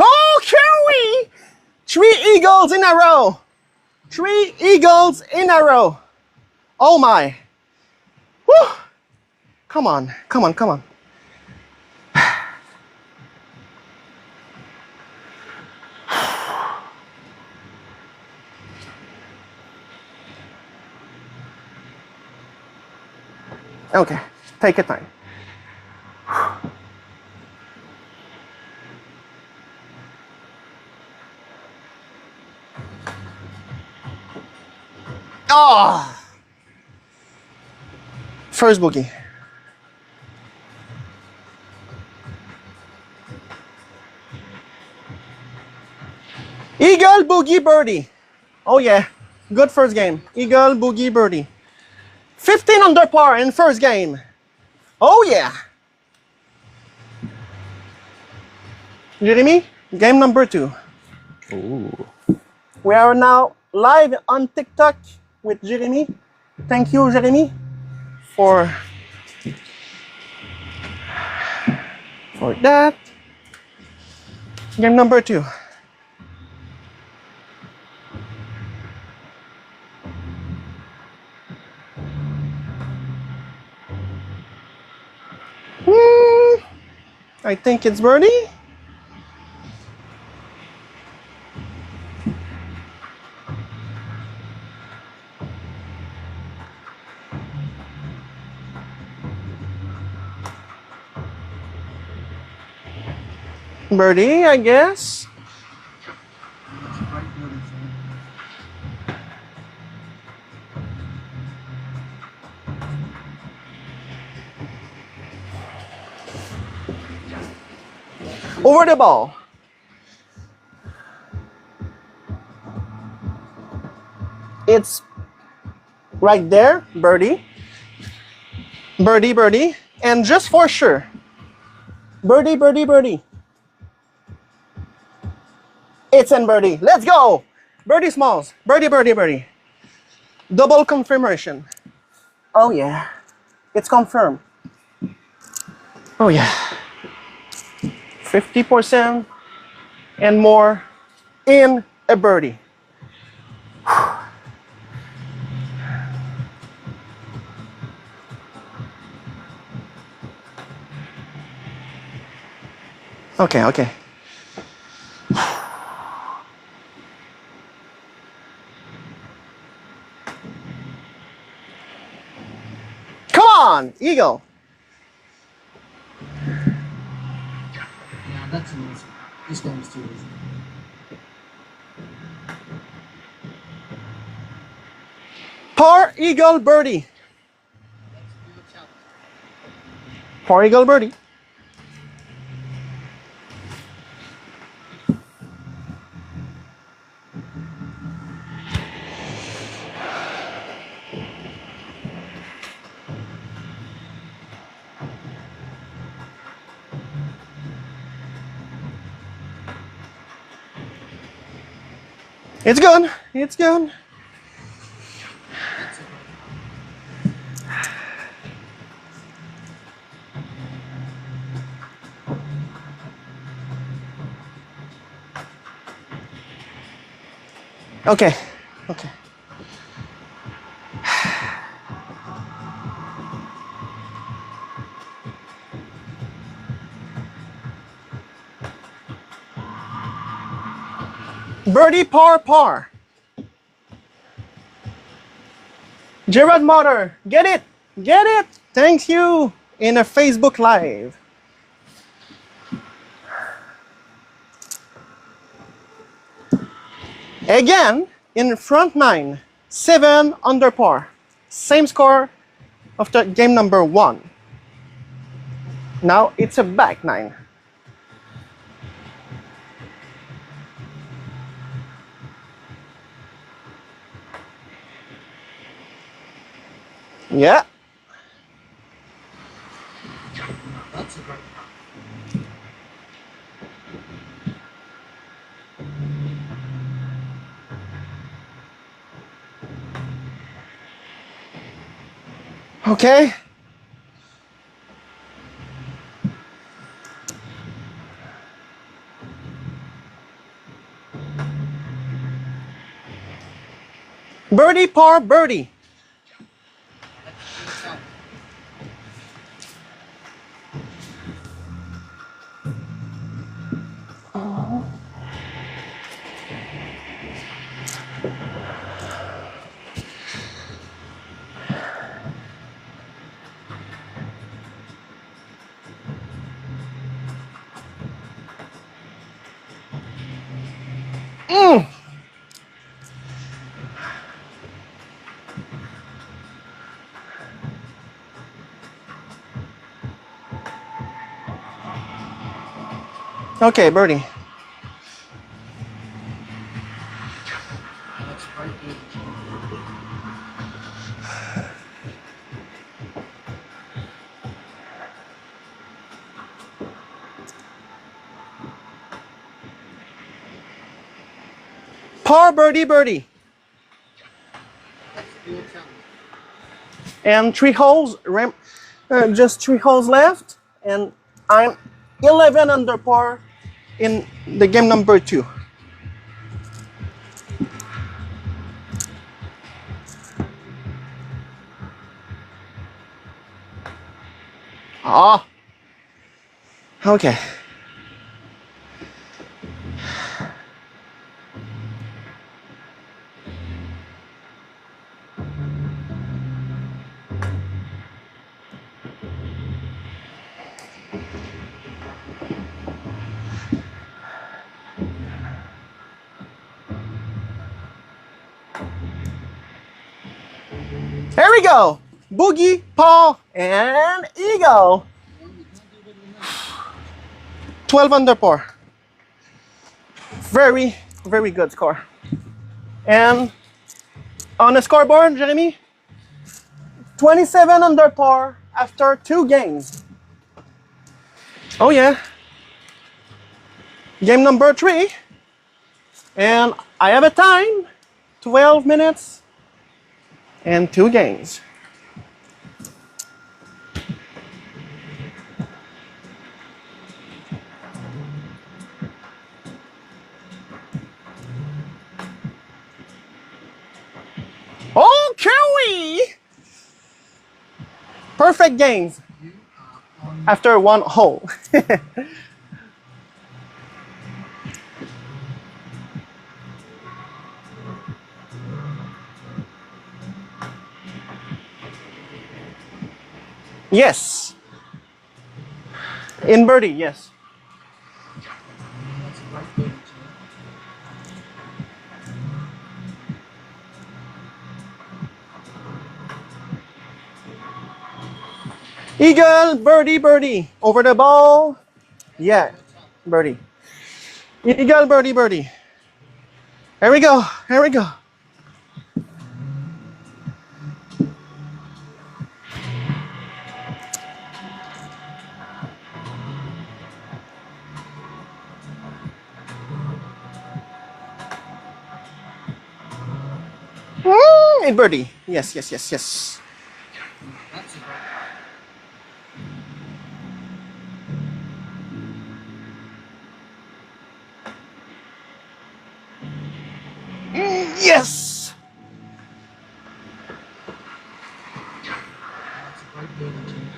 Oh, Kerry! 3 eagles in a row. 3 eagles in a row. Oh my. Woo! Come on, come on, come on. Okay, take your time. Oh! First bogey. Eagle, bogey, birdie. Oh yeah, good first game. Eagle, bogey, birdie. 15 under par in first game. Oh yeah. Jeremy, game number 2. Ooh. We are now live on TikTok with Jeremy. Thank you, Jeremy, for that. Game number 2. I think it's birdie. Birdie, I guess. That's a bright birdie for him. Over the ball. It's right there, birdie. Birdie, birdie. And just for sure, birdie, birdie, birdie. It's in birdie. Let's go. Birdie Smalls. Birdie, birdie, birdie. Double confirmation. Oh yeah. It's confirmed. Oh yeah. 50% and more in a birdie. Okay, okay. on! Eagle. Yeah, that's an easy. This game is too easy. Par eagle birdie. Par eagle birdie. It's good. It's good. Okay. Okay. Birdie par par. Gerard Motter, get it! Get it! Thank you in a Facebook Live. Again, in front nine, 7 under par. Same score of the game number 1. Now it's a back nine. Yeah. That's a great. Okay. Birdie par birdie. Okay, birdie. That's quite good. Par birdie birdie. And 3 holes, just 3 holes left, and I'm 11 under par in the game number 2. Ah, okay. Here we go. Boogie, Paul, and Eagle. 12 under par. Very, very good score. And on the scoreboard, Jeremy, 27 under par after 2 games. Oh yeah. Game number 3. And I have a time, 12 minutes and 2 games. Okay! Perfect games after 1 hole. Yes. In birdie, yes. That's right birdie chance. Eagle, birdie, birdie. Over the ball. Yeah, birdie. Eagle, birdie, birdie. Here we go. Here we go. And birdie. Yes, yes, yes, yes. That's a birdie. Yes. That's a right birdie chance.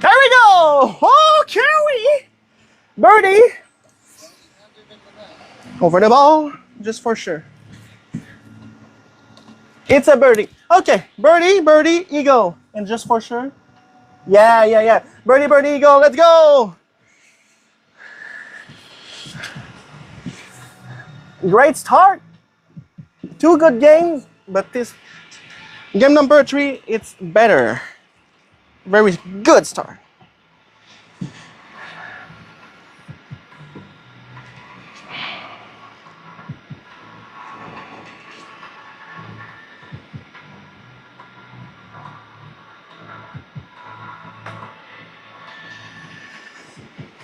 There we go. Oh, Kerry. Birdie. Over the ball, just for sure. It's a birdie. Okay, birdie, birdie, eagle. And just for sure. Yeah, yeah, yeah. Birdie, birdie, eagle. Let's go. Great start. 2 good games, but this game number 3, it's better. Very good start.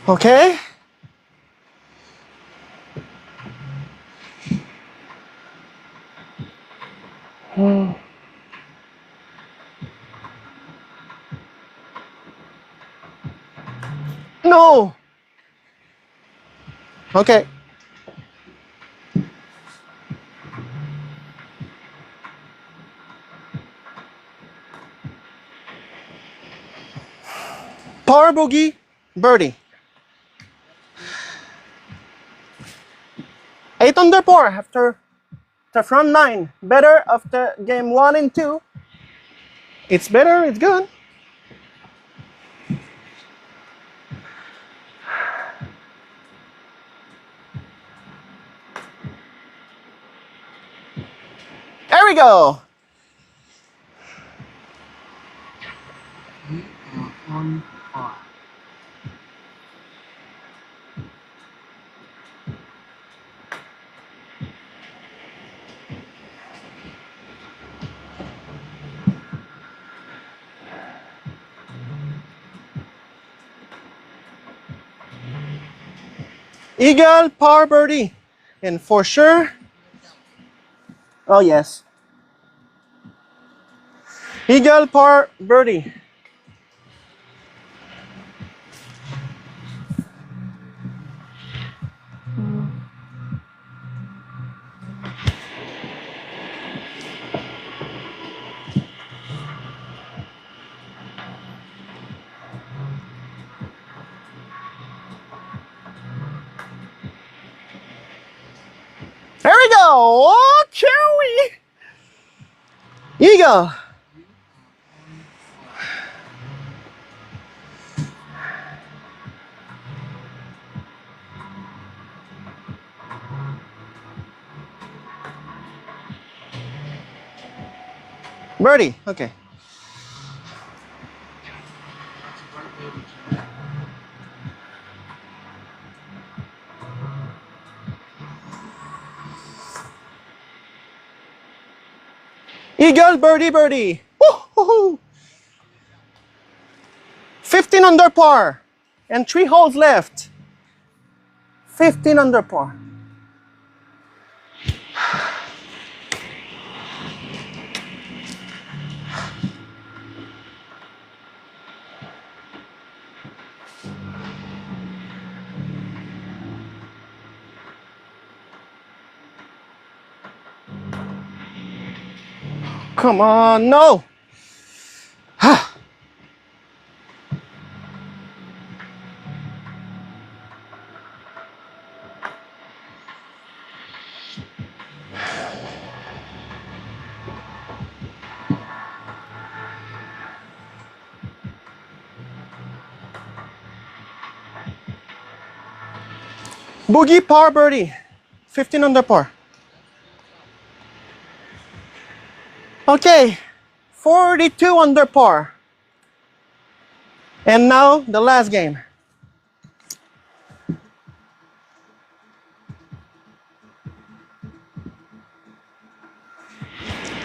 Okay. No. Okay. Power bogey, birdie. 8 under par after the front 9. Better after game 1 and 2. It's better, it's good. There we go. We are on par. Eagle, par birdie. And for sure. Oh, yes. Eagle, par birdie. There we go. Oh, Kerry. Eagle. Birdie. Okay. That's a right birdie chance. Eagle, birdie, birdie. Woo-hoo-hoo. 15 under par. And 3 holes left. 15 under par. Come on, no. Boogie par birdie. 15 under par. Okay. 42 under par. And now the last game.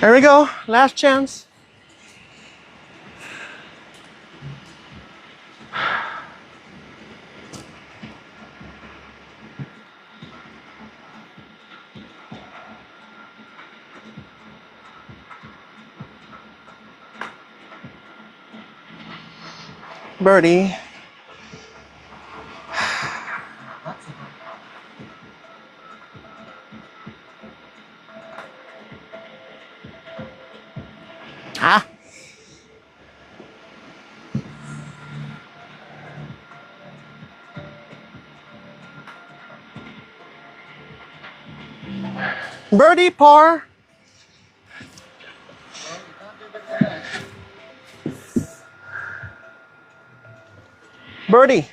There we go. Last chance. Birdie. Ah. Birdie par. Birdie.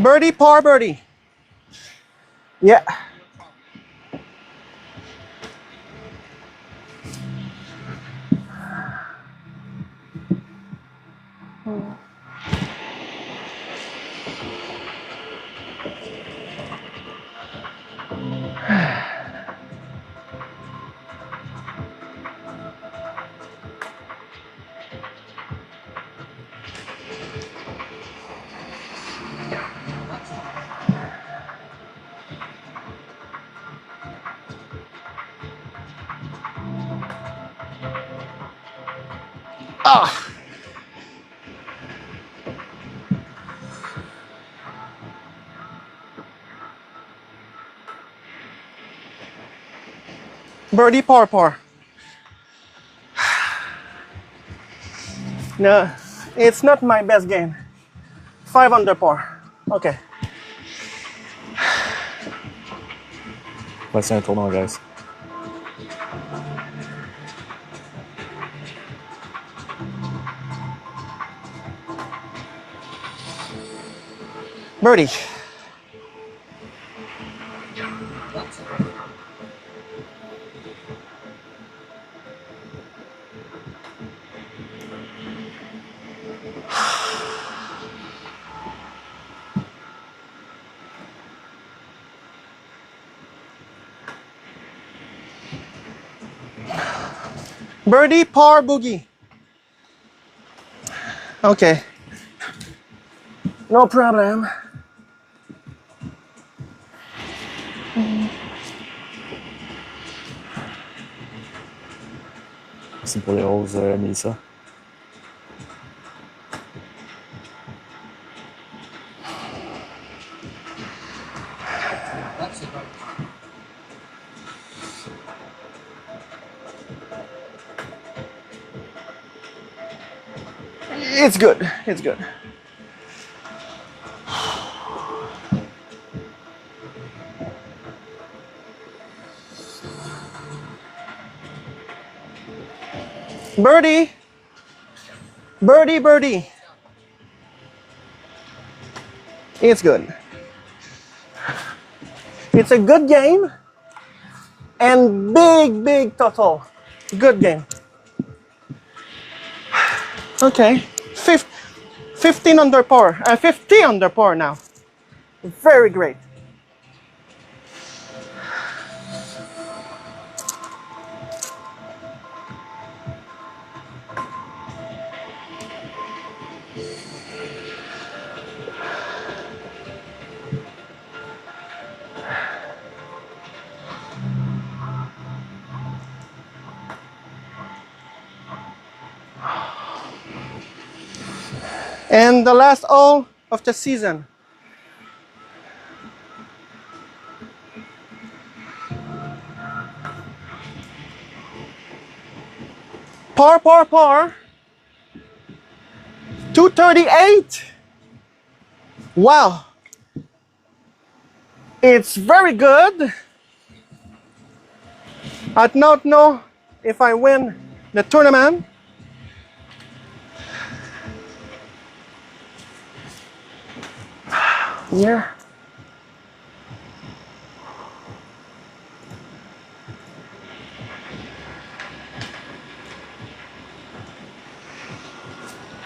Birdie par birdie. Yeah. Ah. Birdie par par. No, it's not my best game. 5 under par. Okay. Voici un tournoi, guys. Birdie. Birdie par boogie. Okay. No problem. Merci pour les roses, Mélissa. It's good. It's good. Birdie. Birdie, birdie. It's good. It's a good game and big total. Good game. Okay. 15 under par. 50 under par now. Very great. And the last hole of the season. Par. 238. Wow. It's very good. I don't know if I win the tournament. Yeah.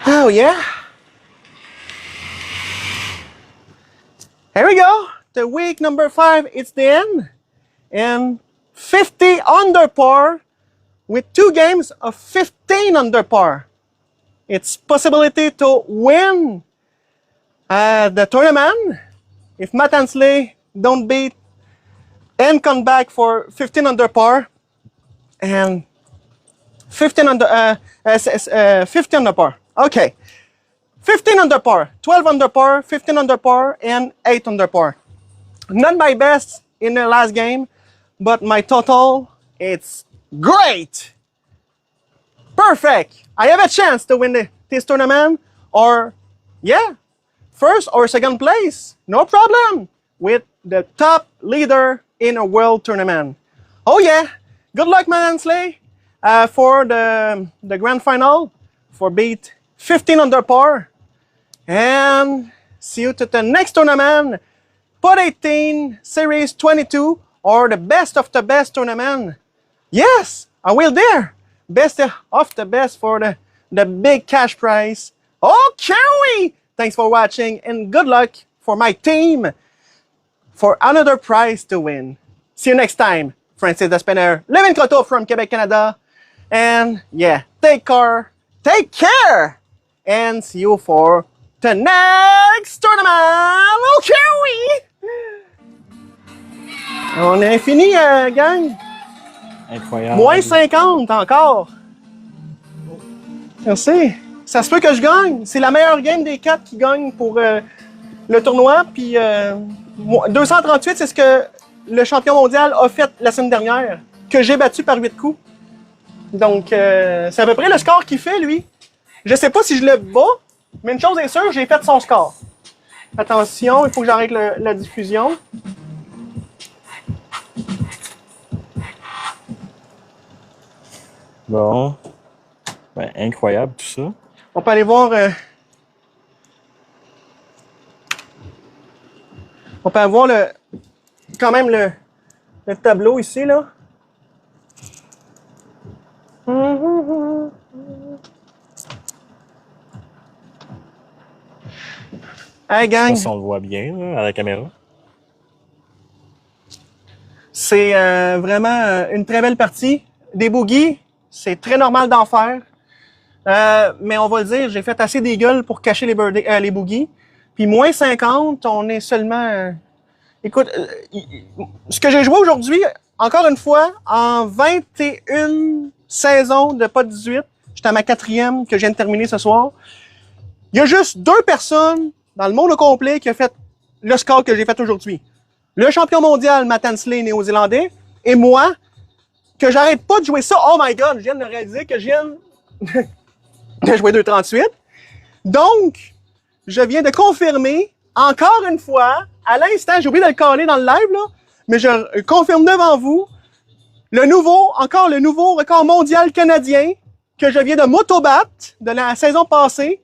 Oh, yeah. Here we go. The week number 5, it's the end. And 50 under par with 2 games of 15 under par. It's possibility to win the tournament if Matt Ansley don't beat and come back for 15 under par and 15 under 50 under par. Okay, 15 under par, 12 under par, 15 under par, and 8 under par. Not my best in the last game, but my total, it's great. Perfect. I have a chance to win this tournament, or yeah, first or second place, no problem, with the top leader in a world tournament. Oh yeah, good luck, Matt Ansley, for the grand final, for beat 15 under par, and see you to the next tournament, Putt 18 Series 22, or the best of the best tournament. Yes, I will there. Best of the best for the big cash prize. Okay, thanks for watching and good luck for my team for another prize to win. See you next time. Francis Despinner, Levin Croteau from Quebec, Canada. And yeah, take care, and see you for the next tournament. Okay, on est fini, gang. Incroyable. Moins 50 encore. Merci. Ça se peut que je gagne. C'est la meilleure game des 4 qui gagne pour le tournoi. Puis 238, c'est ce que le champion mondial a fait la semaine dernière, que j'ai battu par 8 coups. Donc, c'est à peu près le score qu'il fait, lui. Je sais pas si je le bats, mais une chose est sûre, j'ai fait son score. Attention, il faut que j'arrête la diffusion. Bon. Ben, incroyable tout ça. On peut aller voir... on peut avoir quand même le tableau ici, là. Hey, gang! Je sais pas si on le voit bien là, à la caméra. C'est vraiment une très belle partie. Des boogies, c'est très normal d'en faire. Mais on va le dire, j'ai fait assez des gueules pour cacher les boogies. Puis moins 50, on est seulement... écoute, ce que j'ai joué aujourd'hui, encore une fois, en 21 saisons de Putt 18, j'étais à ma 4e que je viens de terminer ce soir. Il y a juste 2 personnes dans le monde au complet qui ont fait le score que j'ai fait aujourd'hui. Le champion mondial Matt Ansley néo-zélandais et moi, que j'arrête pas de jouer ça. Oh my God, je viens de réaliser que je viens de jouer 2,38. Donc, je viens de confirmer, encore une fois, à l'instant, j'ai oublié de le caler dans le live, là, mais je confirme devant vous, le nouveau record mondial canadien que je viens de m'auto-battre de la saison passée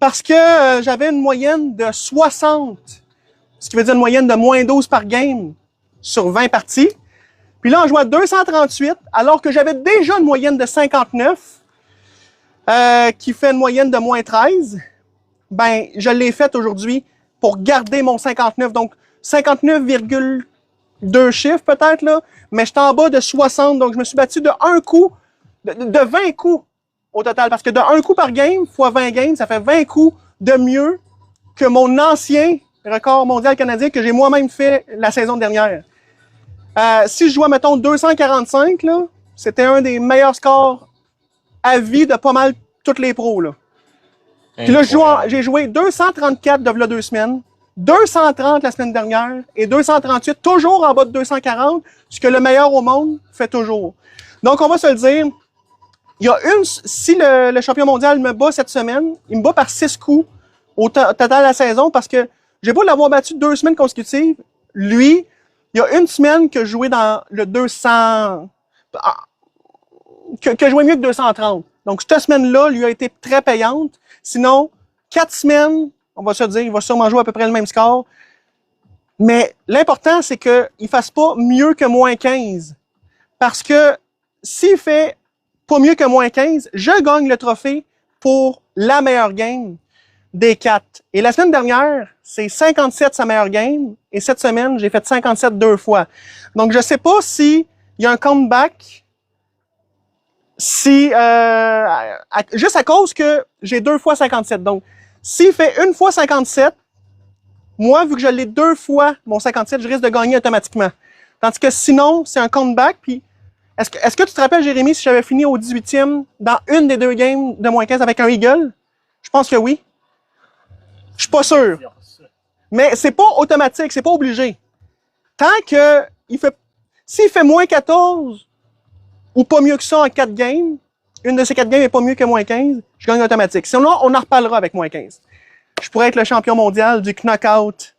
parce que j'avais une moyenne de 60, ce qui veut dire une moyenne de moins 12 par game sur 20 parties. Puis là, on joue à 238, alors que j'avais déjà une moyenne de 59, qui fait une moyenne de moins 13. Ben, je l'ai faite aujourd'hui pour garder mon 59, donc 59,2 chiffres peut-être, là, mais j'étais en bas de 60, donc je me suis battu de 1 coup, de 20 coups au total, parce que de 1 coup par game fois 20 games, ça fait 20 coups de mieux que mon ancien record mondial canadien que j'ai moi-même fait la saison dernière. Si je jouais, mettons, 245, là, c'était un des meilleurs scores à vie de pas mal toutes les pros, là. Puis là, j'ai joué 234 de v'là 2 semaines, 230 la semaine dernière et 238, toujours en bas de 240, ce que le meilleur au monde fait toujours. Donc, on va se le dire, il y a si le champion mondial me bat cette semaine, il me bat par 6 coups au total de la saison parce que j'ai beau l'avoir battu 2 semaines consécutives, lui, il y a une semaine que je jouais dans le 200, que je jouais mieux que 230. Donc, cette semaine-là, lui a été très payante. Sinon, 4 semaines, on va se dire, il va sûrement jouer à peu près le même score. Mais l'important, c'est qu'il ne fasse pas mieux que moins 15. Parce que s'il fait pas mieux que moins 15, je gagne le trophée pour la meilleure game des 4. Et la semaine dernière, c'est 57 sa meilleure game. Et cette semaine, j'ai fait 57 2 fois. Donc, je ne sais pas s'il y a un comeback. Juste à cause que j'ai 2 fois 57. Donc, s'il fait une fois 57, moi, vu que je l'ai 2 fois mon 57, je risque de gagner automatiquement. Tandis que sinon, c'est un comeback. Puis, est-ce que tu te rappelles, Jérémy, si j'avais fini au 18e dans une des 2 games de moins 15 avec un Eagle? Je pense que oui. Je suis pas sûr. Mais c'est pas automatique, c'est pas obligé. Tant que s'il fait moins 14 ou pas mieux que ça en 4 games, une de ces 4 games est pas mieux que moins 15, je gagne automatique. Sinon, on en reparlera avec moins 15. Je pourrais être le champion mondial du knockout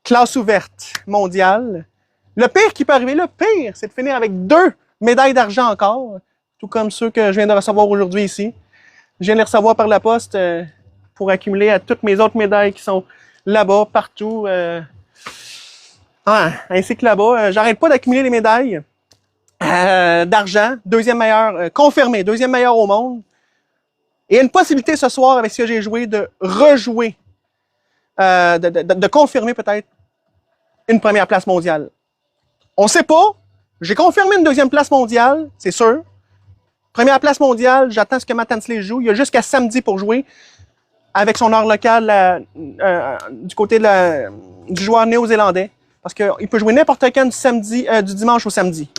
classe ouverte mondiale. Le pire qui peut arriver, le pire, c'est de finir avec 2 médailles d'argent encore, tout comme ceux que je viens de recevoir aujourd'hui ici. Je viens de les recevoir par la poste pour accumuler à toutes mes autres médailles qui sont là-bas, partout. Ainsi que là-bas. J'arrête pas d'accumuler les médailles d'argent. 2e meilleur, confirmé, 2e meilleur au monde. Et il y a une possibilité ce soir, avec ce que j'ai joué, de rejouer, de confirmer peut-être une première place mondiale. On sait pas. J'ai confirmé une 2e place mondiale, c'est sûr. Première place mondiale, j'attends ce que Matt Hensley joue. Il y a jusqu'à samedi pour jouer avec son heure locale du côté du joueur néo-zélandais. Parce qu'il peut jouer n'importe quand du dimanche au samedi.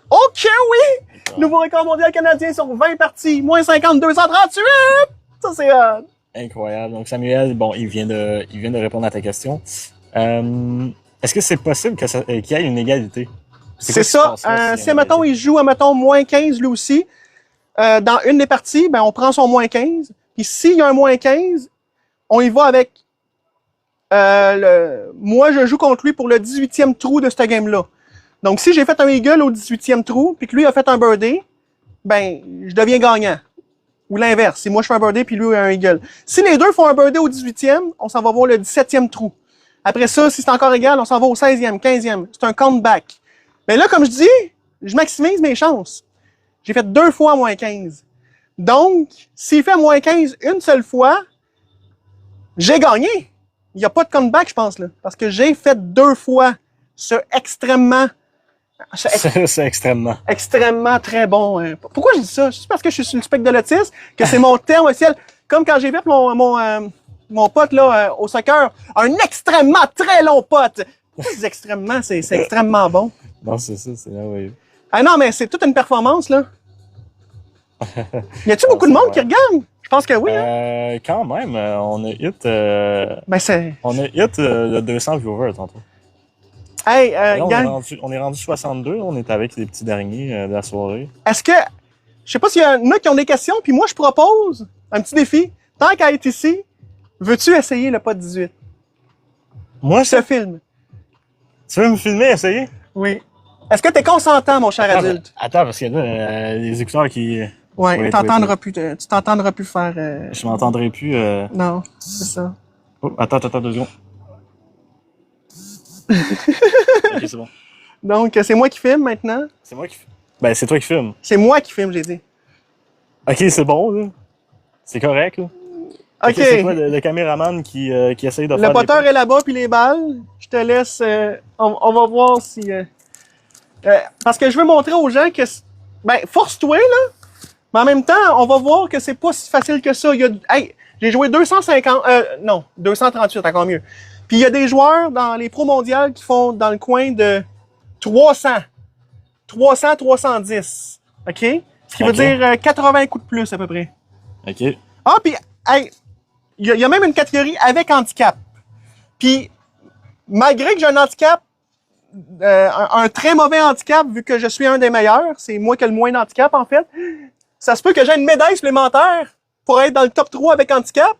OK, oui! Nouveau record mondial canadien sur 20 parties. Moins 50, 238! Ça, c'est... Incroyable. Donc, Samuel, bon, il vient de répondre à ta question. Est-ce que c'est possible qu'il y ait une égalité? C'est ça. Si, mettons, il joue, mettons, moins 15 lui aussi, dans une des parties, ben, on prend son moins 15. Puis s'il y a un moins 15, on y va avec... moi, je joue contre lui pour le 18e trou de cette game-là. Donc, si j'ai fait un eagle au 18e trou, puis que lui a fait un birdie, ben, je deviens gagnant. Ou l'inverse, si moi je fais un birdie, puis lui a un eagle. Si les deux font un birdie au 18e, on s'en va voir le 17e trou. Après ça, si c'est encore égal, on s'en va au 16e, 15e. C'est un comeback. Mais là, comme je dis, je maximise mes chances. J'ai fait 2 fois moins 15. Donc, s'il fait moins 15 une seule fois, j'ai gagné. Il n'y a pas de comeback, je pense, là. Parce que j'ai fait 2 fois ce extrêmement... C'est extrêmement. Extrêmement très bon. Pourquoi je dis ça? C'est parce que je suis sur le spectre de l'autisme, que c'est mon terme officiel. Comme quand j'ai fait mon pote là, au soccer, un extrêmement très long pote. Pourquoi je dis extrêmement? C'est extrêmement bon. Non, c'est ça, c'est là, oui. Ah non, mais c'est toute une performance, là. Y a-tu beaucoup de monde qui regarde? Je pense que oui. Hein? Quand même, on a hit... on a hit le 200 viewers tantôt. Hey, Là, on est rendu 62, on est avec les petits derniers de la soirée. Est-ce que... Je sais pas s'il y en a qui ont des questions, puis moi, je propose un petit défi. Tant qu'à être ici, veux-tu essayer le pot 18? Moi, je te filme. Tu veux me filmer, essayer? Oui. Est-ce que tu es consentant, mon cher adulte? Attends, parce que là, les écouteurs qui... Ouais, tu t'entendras plus faire... Je m'entendrai plus... Non, c'est ça. Oh, attends, 2 secondes. Ok, c'est bon. Donc, c'est moi qui filme maintenant. C'est moi qui filme. Ben, c'est toi qui filme. C'est moi qui filme, j'ai dit. Ok, c'est bon, là. C'est correct, là. Ok. C'est toi le caméraman qui essaye de faire... Le poteur est là-bas, puis les balles. Je te laisse... on va voir si... parce que je veux montrer aux gens que... Ben, force-toi, là. Mais en même temps, on va voir que c'est pas si facile que ça. Hey, j'ai joué 250... non, 238, encore mieux. Puis il y a des joueurs dans les pros mondiales qui font dans le coin de 300. 300, 310. OK? Ce qui veut dire 80 coups de plus, à peu près. OK. Ah, puis, hey, y a même une catégorie avec handicap. Puis, malgré que j'ai un handicap, un très mauvais handicap, vu que je suis un des meilleurs, c'est moi qui ai le moins d'handicap, en fait, ça se peut que j'ai une médaille supplémentaire pour être dans le top 3 avec handicap,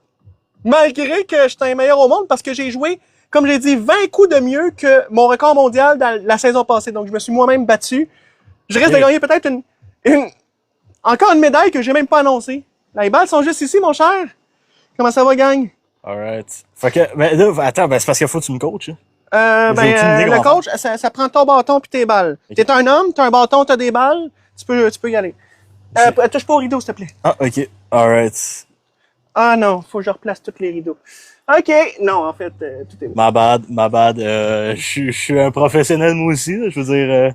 malgré que j'étais un meilleur au monde, parce que j'ai joué, comme j'ai dit, 20 coups de mieux que mon record mondial dans la saison passée. Donc, je me suis moi-même battu. Je risque de gagner peut-être encore une médaille que j'ai même pas annoncée. Les balles sont juste ici, mon cher. Comment ça va, gang? Alright. Fait que, ben là, attends, ben c'est parce qu'il faut que tu me coaches. Hein. J'ai aucune idée Le comment coach, ça prend ton bâton puis tes balles. Ok. T'es un homme, t'as un bâton, t'as des balles, tu peux y aller. Touche pas au rideau, s'il te plaît. Ah, ok. Alright. Ah non, faut que je replace tous les rideaux. OK. Non, en fait, tout est bon. My bad. Je suis un professionnel, moi aussi, là, je veux dire...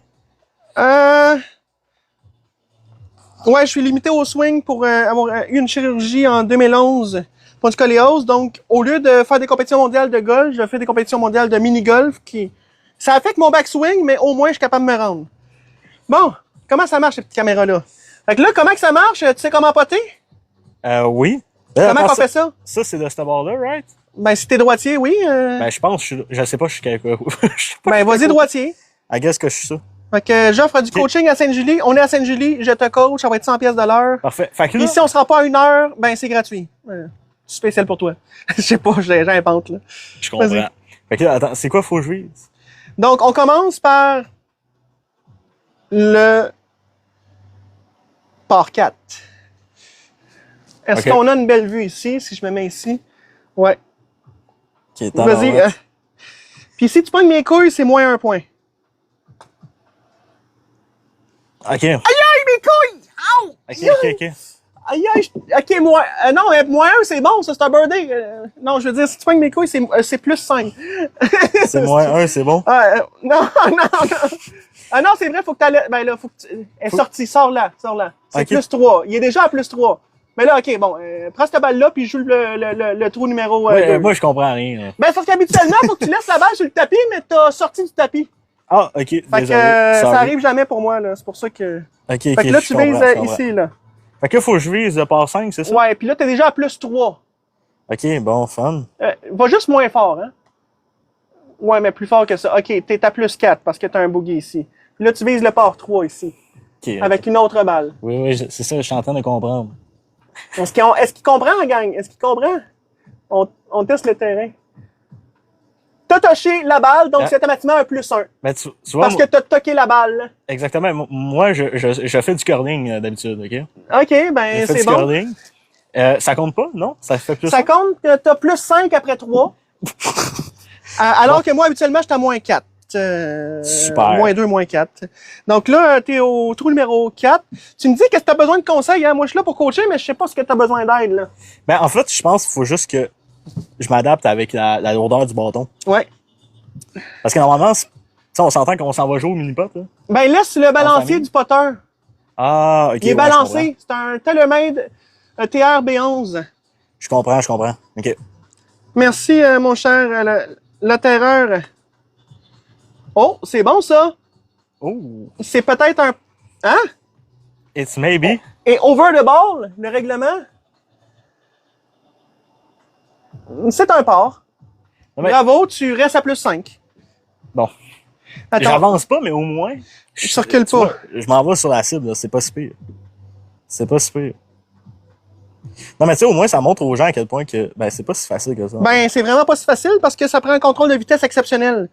Ouais, je suis limité au swing pour avoir eu une chirurgie en 2011 pour une scoliose. Donc, au lieu de faire des compétitions mondiales de golf, je fais des compétitions mondiales de mini-golf qui... Ça affecte mon backswing, mais au moins, je suis capable de me rendre. Bon, comment ça marche, cette petite caméra-là? Fait que là, comment que ça marche? Tu sais comment poter? Oui. Comment Attends, qu'on fait ça? Ça, c'est de ce bord-là, right? Ben, si t'es droitier, oui. Ben, je pense, je sais pas, je suis quelque... je sais pas. Ben, vas-y, droitier. I guess que je suis ça. Fait que j'offre du coaching à Sainte-Julie. On est à Sainte-Julie, je te coach, ça va être 100 pièces de l'heure. Parfait. Fait que là, Puis si on se rend pas à 1 heure, ben c'est gratuit. Spécial pour toi. Je sais pas, j'invente là. je comprends. vas-y. Fait que là, attends, c'est quoi faut que je vise? Donc, on commence par le par 4. Est-ce Ok. qu'on a une belle vue ici, si je me mets ici? Ouais. Ok, Vas-y. Puis si tu pognes mes couilles, c'est moins 1 point. Ok. Aïe, mes couilles! Ow! Ok. Aïe, ok, non, moins 1, c'est bon, ça, c'est un birdie. Non, je veux dire, si tu pognes mes couilles, c'est plus 5. C'est moins 1, c'est bon? Non. Ah non, c'est vrai, faut que t'ailles. Ben là, faut que tu. Elle est sortie, sors là. C'est Ok. plus 3. Il est déjà à plus 3. Mais là, ok, bon, prends cette balle-là, puis joue le trou numéro 2. Ouais, moi, je comprends rien. Là. Ben, parce qu'habituellement, faut que tu laisses la balle sur le tapis, mais t'as sorti du tapis. Ah, ok, Fait désolé. que ça Sorry. arrive jamais pour moi, là. C'est pour ça que. Ok, Fait que là, je tu comprends, vises je comprends. ici, là. Fait que là, faut que je vise de par 5, c'est ça? Ouais, puis là, t'es déjà à plus 3. Ok, bon, fun. Va juste moins fort, hein. Ouais, mais plus fort que ça. Ok, t'es à plus 4 parce que t'as un boogie ici. Puis là, tu vises le par 3 ici. Ok. Avec une autre balle. Oui, c'est ça, je suis en train de comprendre. Est-ce qu'il comprend, gang? Est-ce qu'il comprend? On teste le terrain. T'as touché la balle, donc Ah. c'est automatiquement un plus 1. Mais tu vois, Parce que t'as toqué la balle. exactement. Moi, je fais du curling d'habitude, ok? OK, Je ben fais c'est du bon. curling. Ça compte pas, non? Ça fait plus Ça compte que t'as plus 5 après 3. Alors que moi, habituellement, j'étais à moins 4. Super. Moins 2, moins 4. Donc là, t'es au trou numéro 4. Tu me dis que t'as besoin de conseils, hein? Moi, je suis là pour coacher, mais je sais pas ce que t'as besoin d'aide, là. Ben, en fait, je pense qu'il faut juste que je m'adapte avec la lourdeur du bâton. Ouais. Parce que normalement, tu sais, on s'entend qu'on s'en va jouer au mini-pot, là. Ben, laisse le balancier famille. du poteur. Ah, ok. Il est ouais, balancé. C'est un TaylorMade TR-B11. Je comprends. Ok. Merci, mon cher. La terreur. Oh, c'est bon, ça. Oh, C'est peut-être un... Hein? it's maybe. Et over the ball, le règlement. C'est un par. Non, mais- Bravo, tu restes à plus 5. Bon. Attends, J'avance pas, mais au moins. je recule tu pas. vois, je m'en vais sur la cible, là. C'est pas si pire. Non, mais tu sais, au moins, ça montre aux gens à quel point que, ben, c'est pas si facile que ça. Ben, c'est vraiment pas si facile parce que ça prend un contrôle de vitesse exceptionnel.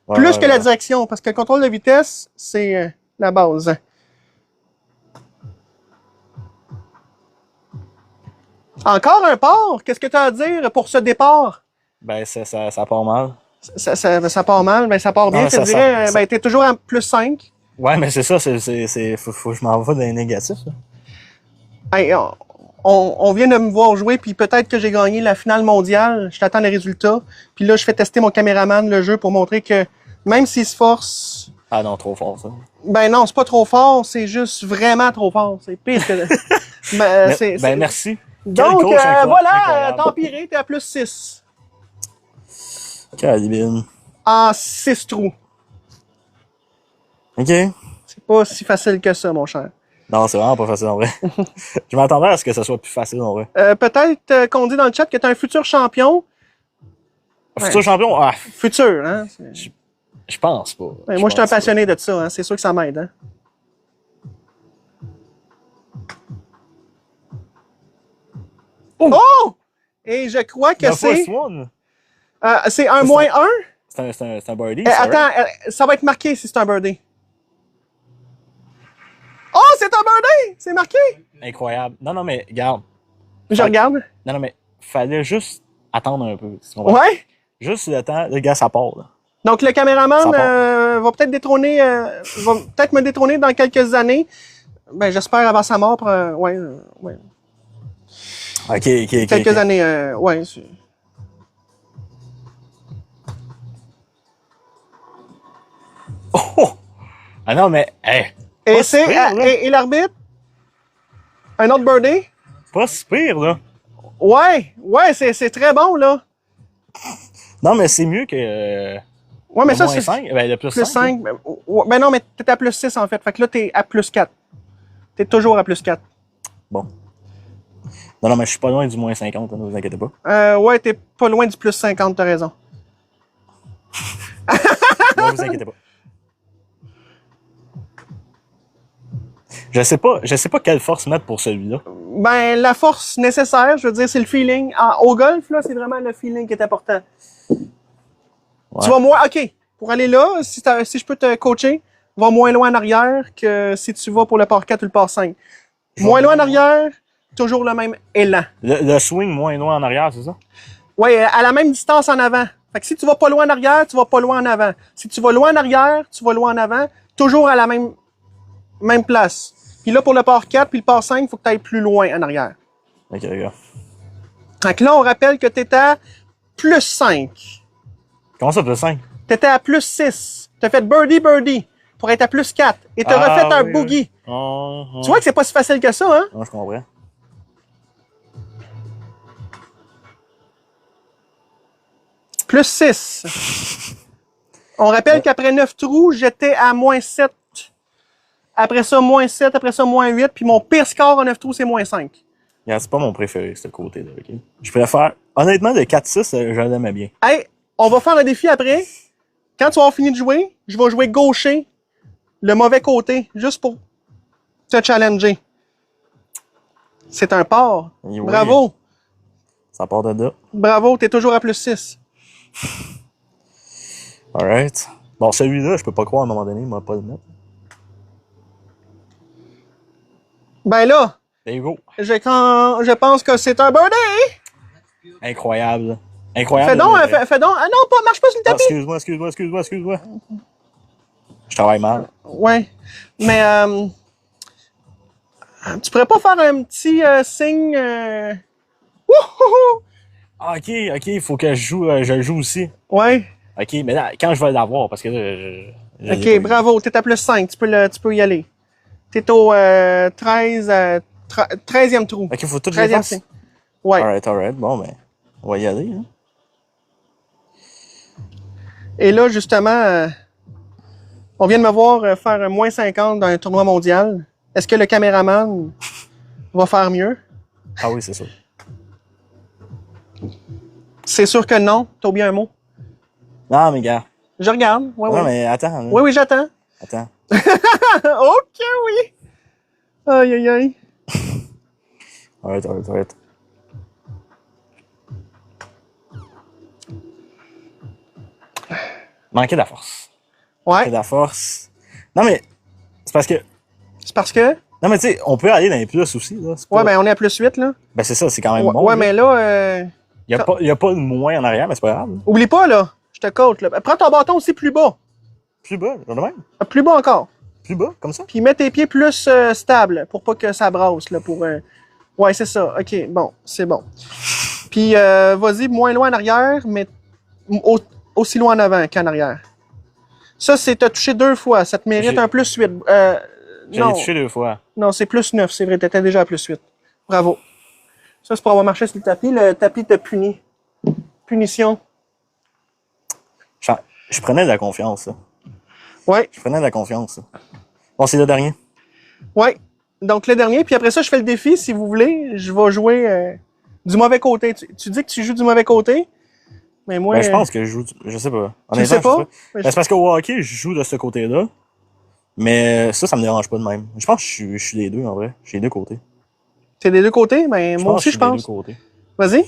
Ouais, Plus ouais, que la ouais. direction, parce que le contrôle de vitesse, c'est la base. Encore un port? Qu'est-ce que tu as à dire pour ce départ? Ben, ça part mal. Ça part mal, mais ça part bien, Non, je te ça- dirais. ça- Ben, t'es toujours à plus 5. Ouais, mais c'est ça, faut que je m'en vais dans les négatifs, là. Hey, on vient de me voir jouer, puis peut-être que j'ai gagné la finale mondiale. Je t'attends les résultats. Puis là, je fais tester mon caméraman le jeu pour montrer que même s'il se force, Ah non, trop fort, ça. ben non, c'est pas trop fort, c'est juste vraiment trop fort. C'est pire que... Ben, Ben, merci. Donc, Quel coach incroyable, voilà, incroyable. tant pis, t'es à plus 6. Calibine. En 6 trous. OK. C'est pas si facile que ça, mon cher. Non, c'est vraiment pas facile en vrai. Je m'attendais à ce que ça soit plus facile en vrai. Peut-être qu'on dit dans le chat que t'es un futur champion. Futur champion, ah, Futur, hein? je pense pas. Ouais, moi, je suis un passionné de ça, hein? C'est sûr que ça m'aide, hein? Oh! Et je crois que c'est... c'est un moins 1? C'est un birdie. Attends, ça va être marqué si c'est un birdie. Oh, c'est un birdie! C'est marqué! Incroyable. Non, mais regarde. Je regarde. Non, mais fallait juste attendre un peu. Tu comprends? Ouais? Juste le temps, le gars, ça part, là. Donc, le caméraman Ça part. va peut-être détrôner, va peut-être me détrôner dans quelques années. Ben, j'espère avant sa mort. Ouais. Ok. Quelques années, ouais. Oh! Ah non, mais, hey, Et pas c'est, si pire, là. et l'arbitre? Un autre birdie? Pas si pire, là. Ouais, c'est très bon, là. Non, mais c'est mieux que Ouais, mais le ça, moins c'est 5. Ben, le plus, plus 5. 5. Ben non, mais t'es à plus 6, en fait. Fait que là, t'es à plus 4. T'es toujours à plus 4. Bon. Non, mais je suis pas loin du moins 50, hein, ne vous inquiétez pas. Ouais, t'es pas loin du plus 50, t'as raison. Ne vous inquiétez pas. Je sais pas quelle force mettre pour celui-là. Ben, la force nécessaire, je veux dire, c'est le feeling. Au golf, là, c'est vraiment le feeling qui est important. Ouais. Tu vas moins, OK, pour aller là, si je peux te coacher, va moins loin en arrière que si tu vas pour le par 4 ou le par 5. Moins loin en arrière, toujours le même élan. Le swing moins loin en arrière, c'est ça? Ouais, à la même distance en avant. Fait que si tu vas pas loin en arrière, tu vas pas loin en avant. Si tu vas loin en arrière, tu vas loin en avant, toujours à la même place. Puis là, pour le par 4 puis le par 5, il faut que tu ailles plus loin en arrière. Ok, regarde. Donc là, on rappelle que tu étais à plus 5. Comment ça, plus 5? Tu étais à plus 6. Tu as fait birdie pour être à plus 4. Et tu as refait un boogie. Tu vois que c'est pas si facile que ça, hein? Non, je comprends. Plus 6. On rappelle qu'après 9 trous, j'étais à moins 7. Après ça, moins 7. Après ça, moins 8. Puis mon pire score en 9 trous, c'est moins 5. Regarde, c'est pas mon préféré, ce côté-là, ok? Je préfère... Honnêtement, le 4-6, je l'aimais bien. Hey, on va faire le défi après. Quand tu vas avoir fini de jouer, je vais jouer gaucher, le mauvais côté, juste pour te challenger. C'est un par. Oui. Bravo. Ça part de là. Bravo, t'es toujours à plus 6. Alright. Bon, celui-là, je peux pas croire à un moment donné, il m'a pas le mettre. Ben là, There you go. je pense que c'est un birdie. Incroyable. Incroyable. Fais donc. Ah non, marche pas sur le Ah, tapis. excuse-moi. Je travaille mal. Ouais. Mais, tu pourrais pas faire un petit signe. Wouhou! Ah, ok, il faut que je le joue aussi. Ouais. Ok, mais là, quand je vais l'avoir, parce que là, Ok, bravo, t'es à plus 5, tu peux y aller. T'es au 13e trou. Ok, faut tout que je le 13e fasse. signe. Ouais. Alright. Bon, ben, on va y aller. Hein. Et là, justement, on vient de me voir faire un moins 50 dans un tournoi mondial. Est-ce que le caméraman va faire mieux? Ah oui, c'est ça. C'est sûr que non. T'as oublié un mot. Non, mais gars. Je regarde. Ouais, Non, oui. mais attends. Là. Oui, j'attends. Attends. Ok, oui. Aïe. Alright. Manquer de la force. Ouais. De la force. Non, mais c'est parce que... C'est parce que... Non, mais tu sais, on peut aller dans les plus aussi. Là. Pas... Ouais, ben on est à plus 8, là. Ben c'est ça, c'est quand même Ouais, bon. ouais, mais là... Il y a pas de moins en arrière, mais c'est pas grave. Oublie pas, là. Je te coach, là. Prends ton bâton aussi plus bas. Plus bas, genre de même. Plus bas encore. Plus bas, comme ça. Puis mets tes pieds plus stables pour pas que ça brasse, là. Ouais, c'est ça. OK, bon, c'est bon. Puis vas-y moins loin en arrière, mais aussi loin en avant qu'en arrière. Ça, c'est t'as touché 2 fois. Ça te mérite un plus 8. J'ai Non, touché 2 fois. non, c'est plus 9, c'est vrai. T'étais déjà à plus 8. Bravo. Ça, c'est pour avoir marché sur le tapis. Le tapis te punit. Punition. Je prenais de la confiance, là. Ouais. Je prenais de la confiance, là. Bon, c'est le dernier. Ouais. Donc, le dernier. Puis après ça, je fais le défi. Si vous voulez, je vais jouer du mauvais côté. Tu dis que tu joues du mauvais côté? Mais moi... Ben, je pense que je joue... Je sais pas. Tu le sais pas? Ben, c'est parce qu'au hockey, je joue de ce côté-là. Mais ça me dérange pas de même. Je pense que je suis les deux, en vrai. Je suis les deux côtés. T'es des deux côtés? Ben, moi aussi, je suis des pense. deux côtés. Vas-y.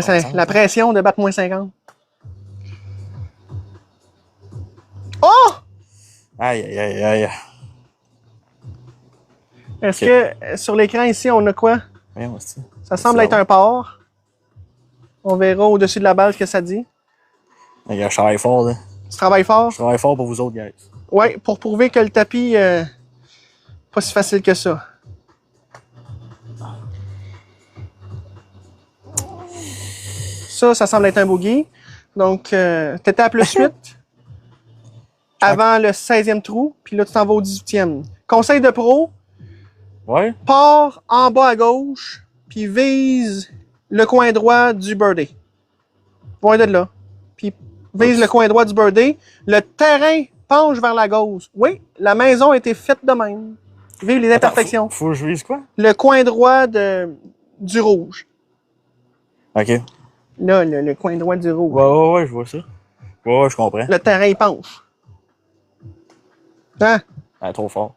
C'est la pression de battre moins 50. Oh! Aïe, aïe, aïe, aïe. Est-ce que sur l'écran ici, on a quoi? Voyons, c'est Ça semble être un port. On verra au-dessus de la balle ce que ça dit. je travaille fort, là. Tu travailles fort? Je travaille fort pour vous autres, guys. Ouais, pour prouver que le tapis, pas si facile que ça. Ça semble être un bogey. Donc, t'étais à plus 8 avant le 16e trou, puis là, tu t'en vas au 18e. Conseil de pro, Ouais? pars en bas à gauche, puis vise le coin droit du birdie. Point de là. Puis vise le coin droit du birdie. Le terrain penche vers la gauche. Oui, la maison a été faite de même. Vive les imperfections. Attends, faut que je vise quoi? Le coin droit du rouge. Ok. Là, le coin droit du rouge. Ouais, je vois ça. Ouais, je comprends. Le terrain il penche. Hein? Ah, trop fort.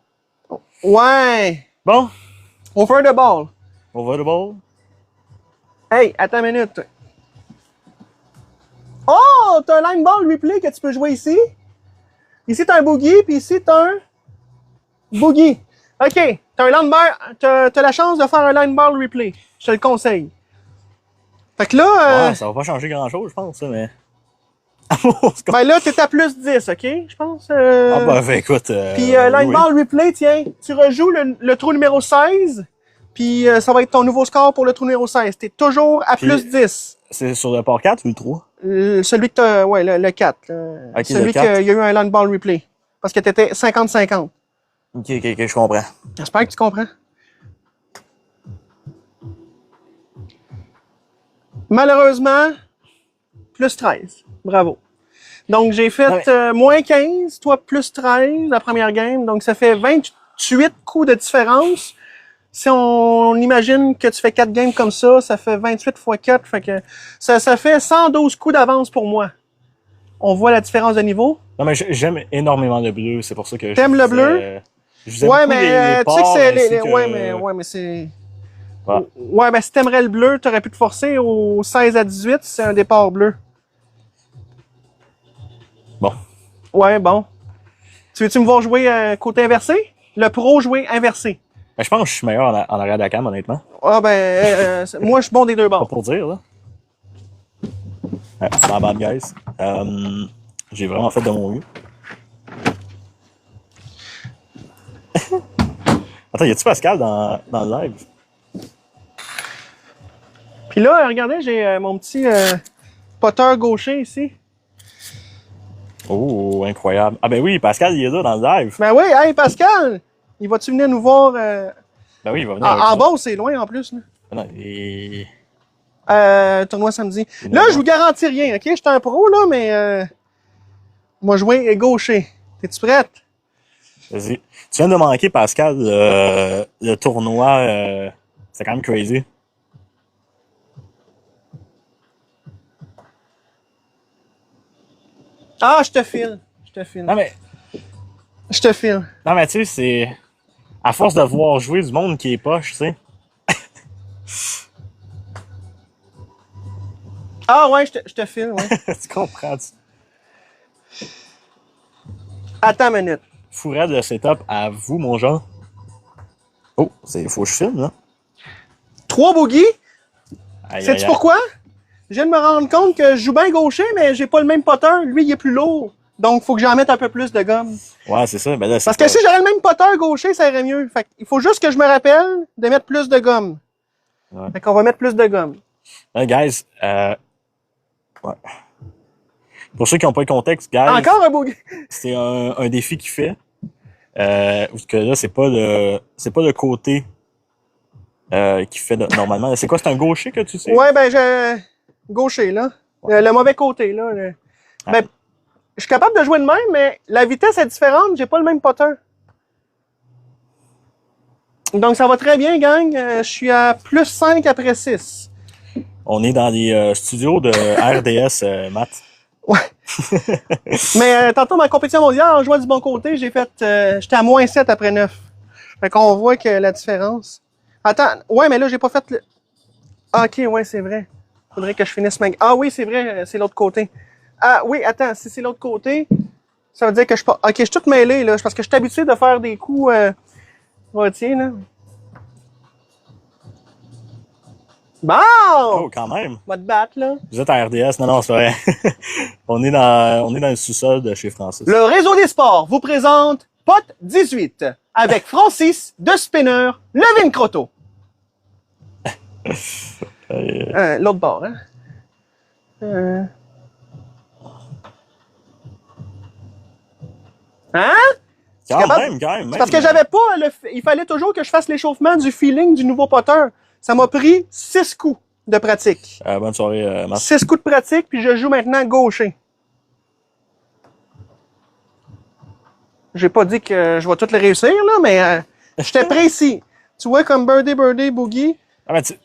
Ouais! Bon, Over the ball. over the ball. Hey, attends une minute. Oh! T'as un line ball replay que tu peux jouer ici. Ici, t'as un boogie, puis ici, t'as un boogie. OK. T'as un line ball, t'as la chance de faire un line ball replay. Je te le conseille. Fait que là... Ouais, ça va pas changer grand-chose, je pense, ça, mais... ben là, t'es à plus 10, OK? Je pense... Ah ben, écoute... Puis line ball replay, tiens, tu rejoues le trou numéro 16, puis ça va être ton nouveau score pour le trou numéro 16. T'es toujours à Puis- plus 10. C'est sur le port 4 ou le 3? Celui que t'as... Ouais, le 4. Ok, celui le qu'il 4. y a eu un line ball replay. Parce que t'étais 50-50. Ok, je comprends. J'espère que tu comprends. Malheureusement, plus 13. Bravo. Donc, j'ai fait moins 15, toi plus 13 la première game. Donc, ça fait 28 coups de différence. Si on imagine que tu fais 4 games comme ça fait 28 fois 4. Fait que ça fait 112 coups d'avance pour moi. On voit la différence de niveau. Non, mais j'aime énormément le bleu, c'est pour ça que T'aimes le bleu? Je faisais Ouais, beaucoup mais les tu sais que ports, c'est ainsi les... que- Ouais, mais c'est... Ouais. Ouais, ben si t'aimerais le bleu, t'aurais pu te forcer au 16 à 18, c'est un départ bleu. Bon. Ouais, bon. Tu veux-tu me voir jouer côté inversé? Le pro jouer inversé. Ben, je pense que je suis meilleur en arrière de la cam, honnêtement. Ah moi je suis bon des deux Pas bords. pour dire, là. Ouais, c'est ma bad, guys. J'ai vraiment fait de mon mieux. Attends, y a-tu Pascal dans le live? Puis là, regardez, j'ai mon petit poteur gaucher ici. Oh, incroyable. Ah ben oui, Pascal, il est là dans le live. Ben oui, hey Pascal! Il va-tu venir nous voir Ben oui, il va venir avec en nous. bas, c'est loin en plus. Là. Non, et... Tournoi samedi. Là, je vous garantis rien, ok? Je suis un pro, là, mais moi, jouer gaucher. T'es-tu prête? Vas-y. Tu viens de manquer, Pascal, le tournoi. C'est quand même crazy. Ah, je te file. Je te file. Non, mais Je te file. tu sais, c'est... À force de voir jouer du monde qui est poche, tu sais. Ah ouais, je te file, ouais. Tu comprends? Attends une minute. Fourrait de setup à vous, mon genre. Oh, faut que je filme, là. 3 boogies. Aïe, Sais-tu aïe, aïe. pourquoi? Je viens de me rendre compte que je joue bien gaucher, mais j'ai pas le même poteur. Lui, il est plus lourd. Donc, faut que j'en mette un peu plus de gomme. Ouais, c'est ça. Ben là, c'est Parce que pas- si j'aurais le même poteur gaucher, ça irait mieux. Fait il faut juste que je me rappelle de mettre plus de gomme. Ouais. Fait qu'on va mettre plus de gomme. Là, guys, ouais. Pour ceux qui n'ont pas le contexte, guys, Encore un boogie. c'est un défi qu'il fait. Parce que là, c'est pas le côté qu'il fait normalement. C'est quoi? C'est un gaucher que tu sais? Ouais, ben, gaucher, là. Le mauvais côté, là. Ben, Je suis capable de jouer de même, mais la vitesse est différente. J'ai pas le même putter. Donc, ça va très bien, gang. Je suis à plus 5 après 6. On est dans les studios de RDS, Matt. Ouais. Mais tantôt, ma compétition mondiale, en jouant du bon côté, j'étais à moins 7 après 9. Fait qu'on voit que la différence. Attends, ouais, mais là, j'ai pas fait le... Ah, ok, ouais, c'est vrai. Faudrait que je finisse ma... Ah oui, c'est vrai, c'est l'autre côté. Ah oui, attends, si c'est l'autre côté, ça veut dire que je suis pas... Ok, je suis tout mêlé, là, parce que je suis habitué de faire des coups... tiens, là. Bon! Oh, quand même. On va te battre, là. Vous êtes à RDS? Non, non, c'est vrai. on est dans le sous-sol de chez Francis. Le réseau des sports vous présente Pot 18 avec Francis de Spinner, Levin Croteau. L'autre bord, hein? Hein? Quand même. C'est parce que j'avais pas il fallait toujours que je fasse l'échauffement du feeling du nouveau potter. Ça m'a pris 6 coups de pratique. Bonne soirée, Matt. 6 coups de pratique, puis je joue maintenant gaucher. J'ai pas dit que je vais toutes les réussir, là, mais j'étais précis. Tu vois, comme birdie, boogie. Ah, mais tu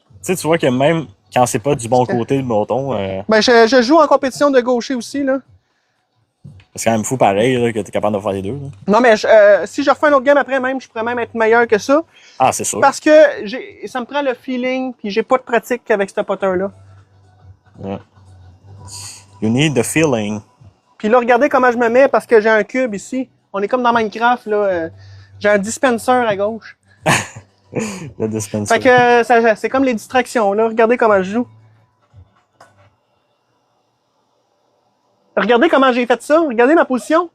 vois que même quand c'est pas du bon côté du bâton, Ben, je joue en compétition de gaucher aussi, là. c'est quand même fou pareil là, que t'es capable de faire les deux. Là. Non, mais si je refais un autre game après même, je pourrais même être meilleur que ça. Ah, c'est sûr. Parce que ça me prend le feeling, puis j'ai pas de pratique avec ce potter-là. Yeah. You need the feeling. Puis là, regardez comment je me mets parce que j'ai un cube ici. On est comme dans Minecraft, là. J'ai un dispenser à gauche. Le dispenser. Fait que c'est comme les distractions, là. Regardez comment je joue. Regardez comment j'ai fait ça. Regardez ma position.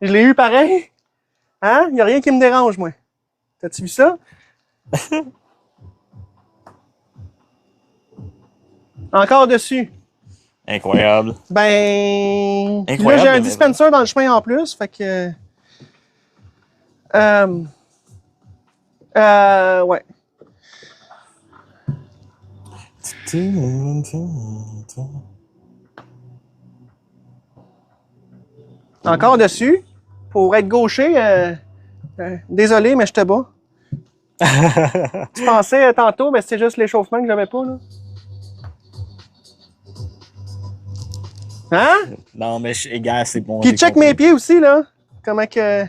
Je l'ai eu pareil. Hein? Il n'y a rien qui me dérange, moi. T'as-tu vu ça? Encore dessus. Incroyable. Ben... Incroyable, là, j'ai un mais- dispenser dans le chemin en plus, fait que... ouais. Encore dessus. Pour être gaucher, désolé, mais je te bats. Tu pensais tantôt, mais c'était juste l'échauffement que j'avais pas, là. Hein? Non, mais gars, c'est bon. Puis j'ai check compris. mes pieds aussi, là. Comment que...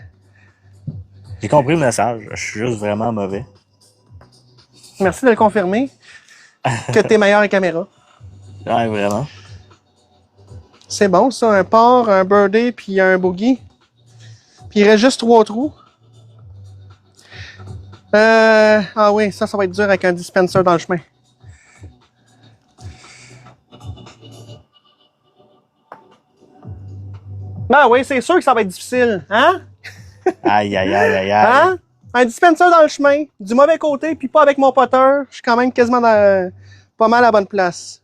J'ai compris le message. Je suis juste vraiment mauvais. Merci de le confirmer. Que t'es meilleur à caméra. Ouais, vraiment. C'est bon, ça. Un par, un birdie, puis un bogey. Puis il reste juste 3 trous. Ah oui, ça va être dur avec un dispenser dans le chemin. Ben oui, c'est sûr que ça va être difficile. Hein? Aïe. Hein? Un dispenser dans le chemin, du mauvais côté, puis pas avec mon potter. Je suis quand même quasiment pas mal à la bonne place.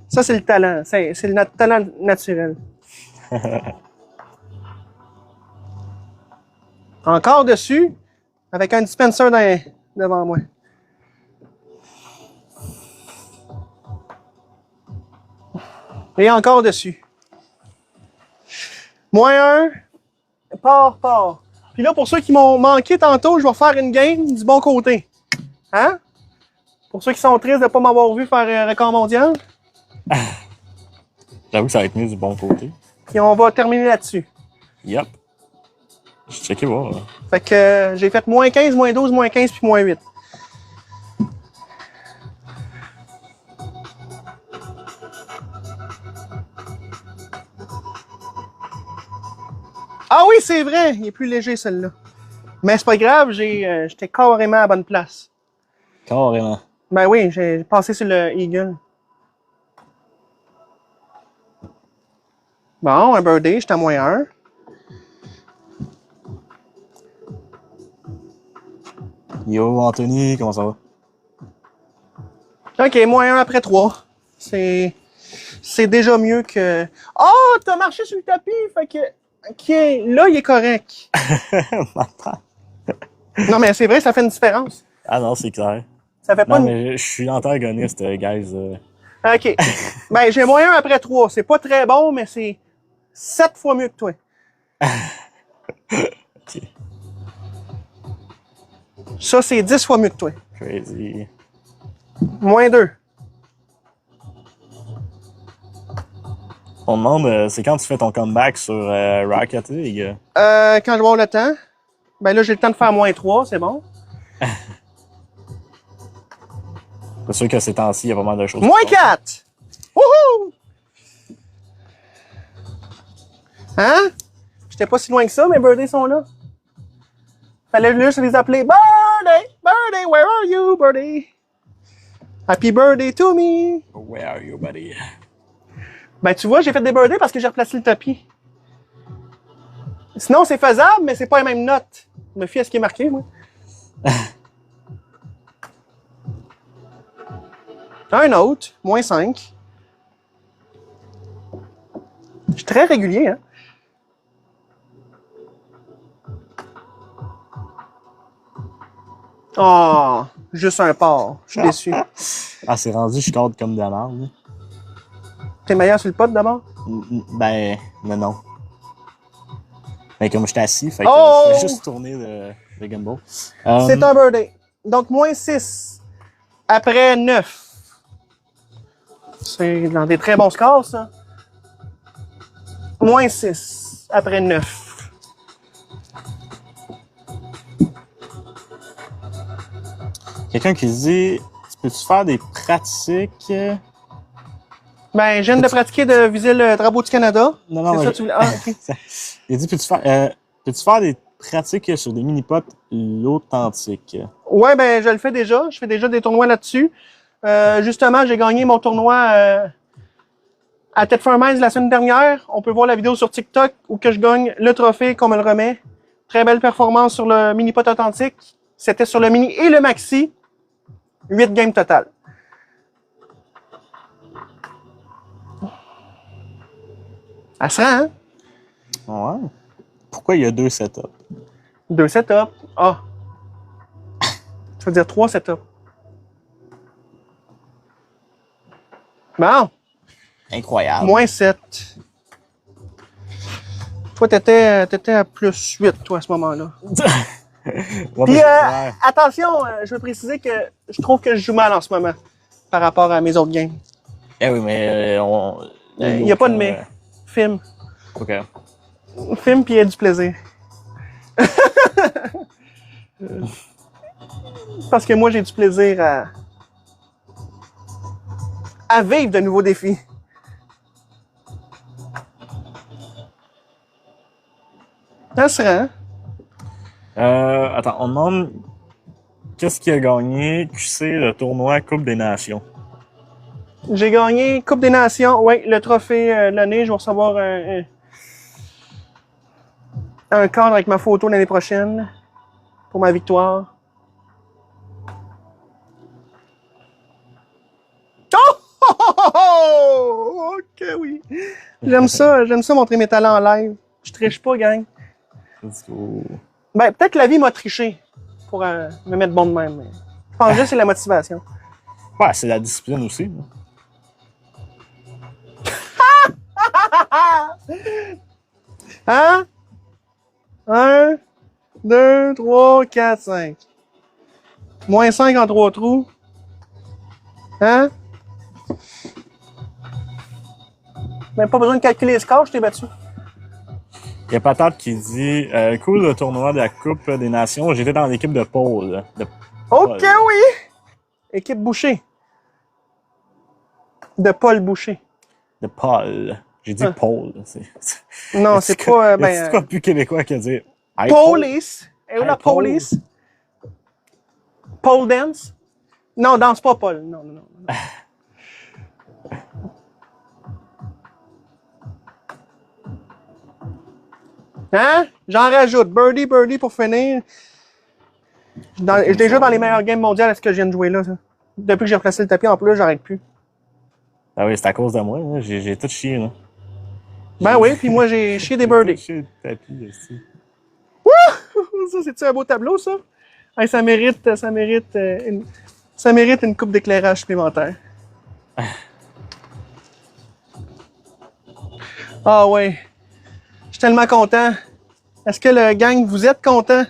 Ça, c'est le talent. C'est le talent naturel. Encore dessus, avec un dispenser devant moi. Et encore dessus. -1, part. Puis là, pour ceux qui m'ont manqué tantôt, je vais faire une game du bon côté. Hein? Pour ceux qui sont tristes de ne pas m'avoir vu faire un record mondial. J'avoue que ça va être mieux du bon côté. Puis on va terminer là-dessus. Yep. Je checké voir. Fait que j'ai fait -15, -12, -15 puis -8. Ah oui, c'est vrai! Il est plus léger, celui-là. Mais c'est pas grave, j'étais carrément à la bonne place. Carrément. Ben oui, j'ai passé sur le Eagle. Bon, un birdie, j'étais à -1. Yo, Anthony, comment ça va? OK, -1 après 3. C'est déjà mieux que... Oh, t'as marché sur le tapis, fait que... OK, là, il est correct. Non, mais c'est vrai, ça fait une différence. Ah non, c'est clair. Ça fait pas Non, une... mais je suis antagoniste, guys. OK. Ben, j'ai -1 après 3. C'est pas très bon, mais c'est 7 fois mieux que toi. Ok. Ça, c'est 10 fois mieux que toi. Crazy. Moins 2. On demande, c'est quand tu fais ton comeback sur Rocket League? Quand je vais avoir le temps. Ben là, j'ai le temps de faire moins 3, c'est bon. C'est sûr que ces temps-ci, il y a pas mal de choses. Moins 4! Wouhou! Hein? J'étais pas si loin que ça, mes birthdays sont là. Fallait juste les appeler Birthday! Birthday, where are you, Birthday? Happy birthday to me! Where are you, buddy? Ben, tu vois, j'ai fait des birthdays parce que j'ai replacé le tapis. Sinon, c'est faisable, mais c'est pas les mêmes notes. Je me fie à ce qui est marqué, moi. Un autre, moins 5. Je suis très régulier, hein? Oh, juste un porc. Je suis déçu. Ah, c'est rendu, je corde comme de la merde. T'es meilleur sur le pot d'abord? Ben, non. Ben, comme j'étais assis, fait que Oh! je fais juste tourner le gimbal. C'est un birthday. Donc, moins 6 après 9. C'est dans des très bons scores, ça. Moins 6 après 9. Quelqu'un qui dit, tu peux-tu faire des pratiques? Ben, je viens de pratiquer de viser le drapeau du Canada. Non, non, C'est ça, je- tu voulais. Ah, ok. Il dit, peux-tu faire des pratiques sur des mini-pots authentiques? Ouais, ben, je le fais déjà. Je fais déjà des tournois là-dessus. Justement, j'ai gagné mon tournoi à Ted Farmers la semaine dernière. On peut voir la vidéo sur TikTok où que je gagne le trophée qu'on me le remet. Très belle performance sur le mini-pot authentique. C'était sur le mini et le maxi. 8 games total. Ça se rend, hein? Ouais. Pourquoi il y a 2 setups? 2 setups. Ah. Tu veux dire 3 setups. Bon. Incroyable. Moins 7. Toi, t'étais à plus 8, toi, à ce moment-là. Ouais, Puis, ouais. attention, je veux préciser que je trouve que je joue mal en ce moment par rapport à mes autres games. Eh oui, mais Il n'y a pas de mais. Film. OK. Film, puis il y a du plaisir. Parce que moi, j'ai du plaisir à vivre de nouveaux défis. Ça serait, hein? Attends, on demande qu'est-ce qui a gagné QC le tournoi Coupe des Nations? J'ai gagné Coupe des Nations. Oui, le trophée de l'année. Je vais recevoir un cadre avec ma photo l'année prochaine pour ma victoire. Oh! Ok, oui. J'aime ça montrer mes talents en live. Je triche pas, gang. Let's go. Ben, peut-être que la vie m'a triché pour me mettre bon de même. Mais je pense juste que c'est la motivation. Ouais, c'est la discipline aussi. Hein? 1, 2, 3, 4, 5. Moins 5 en 3 trous. Hein? Même pas besoin de calculer les scores, je t'ai battu. Il y a Patate qui dit cool le tournoi de la Coupe des Nations. J'étais dans l'équipe de Paul. Ok, oui! Équipe Boucher. De Paul Boucher. De Paul. J'ai dit Paul. Non, c'est pas. C'est quoi plus québécois que dire Hey, Police. Et où Hey, la Paul. police? Pole dance? Non, danse pas, Paul. Non, non, non. Hein? J'en rajoute. Birdie, birdie pour finir. J'ai déjà dans les meilleures games mondiales à ce que je viens de jouer là. Ça. Depuis que j'ai replacé le tapis en plus, j'arrête plus. Ah oui, c'est à cause de moi. Hein. J'ai tout chié. Là. Ben oui, puis moi j'ai chié des birdies. J'ai chié le tapis, aussi. Ça, c'est-tu un beau tableau, ça? Hey, ça mérite une coupe d'éclairage supplémentaire. Ah ouais. suis tellement content. Est-ce que le gang, vous êtes content?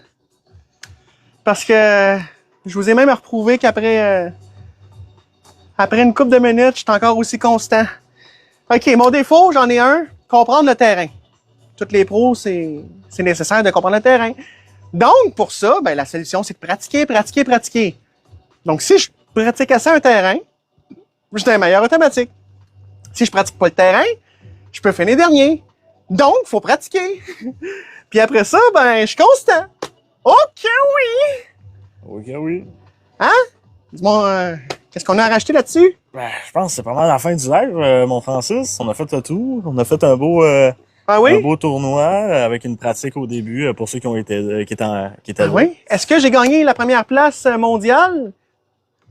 Parce que je vous ai même reprouvé qu'après après une couple de minutes, je suis encore aussi constant. OK, mon défaut, j'en ai un, comprendre le terrain. Toutes les pros, c'est nécessaire de comprendre le terrain. Donc, pour ça, ben, la solution, c'est de pratiquer, pratiquer, pratiquer. Donc, si je pratique assez un terrain, je suis un meilleur automatique. Si je pratique pas le terrain, je peux finir dernier. Donc, il faut pratiquer. Puis après ça, ben, je suis constant. OK, oui! Ok, oui. Hein? Dis-moi, qu'est-ce qu'on a à rajouter là-dessus? Ben, je pense que c'est pas mal la fin du live, mon Francis. On a fait le tour. On a fait un beau Ah oui? tournoi avec une pratique au début pour ceux qui ont été qui étaient Ah là. oui? Est-ce que j'ai gagné la première place mondiale?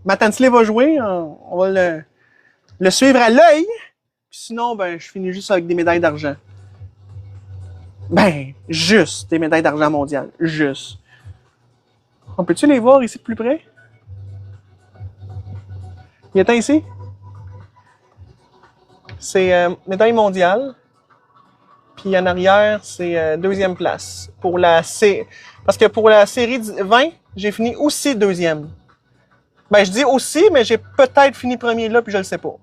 Matansley va jouer. On va le suivre à l'œil. Puis sinon, ben, je finis juste avec des médailles d'argent. Ben, juste des médailles d'argent mondiales. Juste. On peut-tu les voir ici de plus près? Il est ici? C'est médaille mondiale. Puis en arrière, c'est deuxième place. Parce que pour la série 20, j'ai fini aussi deuxième. Ben, je dis aussi, mais j'ai peut-être fini premier là, puis je le sais pas.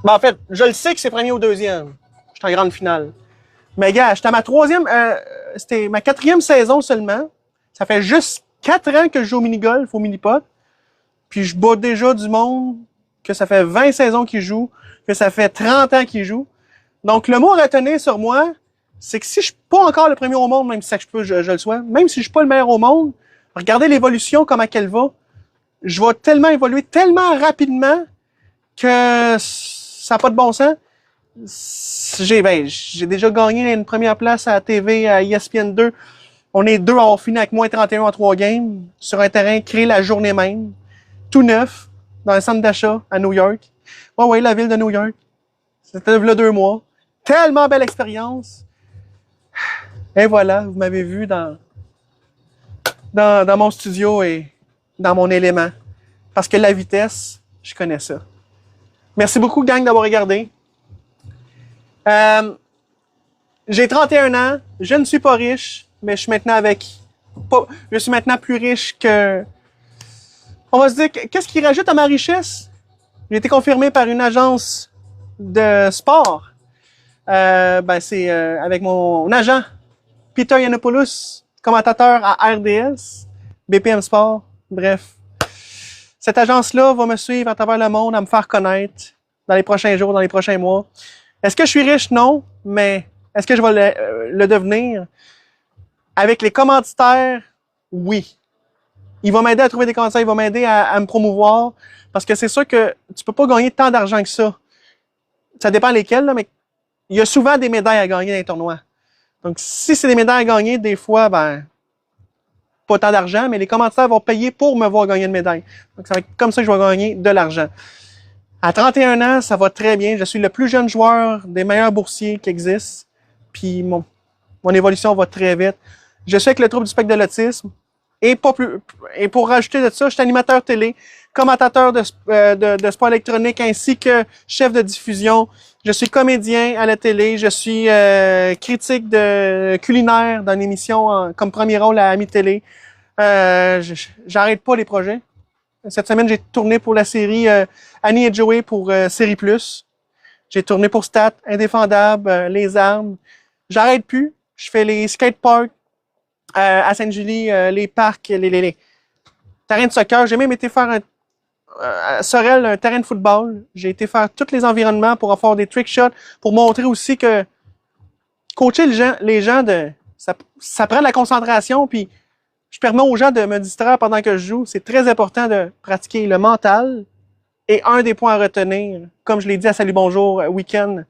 Ben, en fait, je le sais que c'est premier ou deuxième. Je suis en grande finale. Mais gars, j'étais à ma c'était ma 4e saison seulement. Ça fait juste 4 ans que je joue au mini-golf, au mini-pot. Puis je bats déjà du monde que ça fait 20 saisons qu'ils jouent, que ça fait 30 ans qu'ils jouent. Donc, le mot à retenir sur moi, c'est que si je suis pas encore le premier au monde, même si je le sois, même si je suis pas le meilleur au monde, regardez l'évolution, comment qu'elle va. Je vais tellement évoluer, tellement rapidement, que ça n'a pas de bon sens. J'ai déjà gagné une première place à la TV, à ESPN2. On est 2 à avoir fini avec moins 31 en 3 games, sur un terrain créé la journée même, tout neuf, dans un centre d'achat à New York. Ouais, la ville de New York. C'était il y a 2 mois. Tellement belle expérience. Et voilà, vous m'avez vu dans mon studio et dans mon élément. Parce que la vitesse, je connais ça. Merci beaucoup, gang, d'avoir regardé. J'ai 31 ans, je ne suis pas riche, mais je suis maintenant plus riche que... On va se dire, qu'est-ce qui rajoute à ma richesse? J'ai été confirmé par une agence de sport. C'est avec mon agent, Peter Yiannopoulos, commentateur à RDS, BPM Sport, bref. Cette agence-là va me suivre à travers le monde, à me faire connaître dans les prochains jours, dans les prochains mois. Est-ce que je suis riche? Non, mais est-ce que je vais le devenir? Avec les commanditaires, oui. Il va m'aider à trouver des commanditaires, il va m'aider à me promouvoir, parce que c'est sûr que tu peux pas gagner tant d'argent que ça. Ça dépend lesquels, là, mais il y a souvent des médailles à gagner dans les tournois. Donc, si c'est des médailles à gagner, des fois, ben, pas tant d'argent, mais les commanditaires vont payer pour me voir gagner une médaille. Donc, ça va être comme ça que je vais gagner de l'argent. À 31 ans, ça va très bien. Je suis le plus jeune joueur des meilleurs boursiers qui existent. Puis, mon évolution va très vite. Je suis avec le trouble du spectre de l'autisme. Et pour rajouter de ça, je suis animateur télé, commentateur de sport électronique ainsi que chef de diffusion. Je suis comédien à la télé. Je suis critique de culinaire dans une émission comme premier rôle à Ami Télé. J'arrête pas les projets. Cette semaine, j'ai tourné pour la série Annie et Joey pour Série Plus. J'ai tourné pour Stat, Indéfendable, Les Armes. J'arrête plus. Je fais les skateparks à Sainte-Julie, les parcs, les terrains de soccer. J'ai même été faire à Sorel, un terrain de football. J'ai été faire tous les environnements pour faire des trick shots, pour montrer aussi que coacher les gens ça prend de la concentration, puis je permets aux gens de me distraire pendant que je joue. C'est très important de pratiquer le mental. Et un des points à retenir, comme je l'ai dit à Salut Bonjour week-end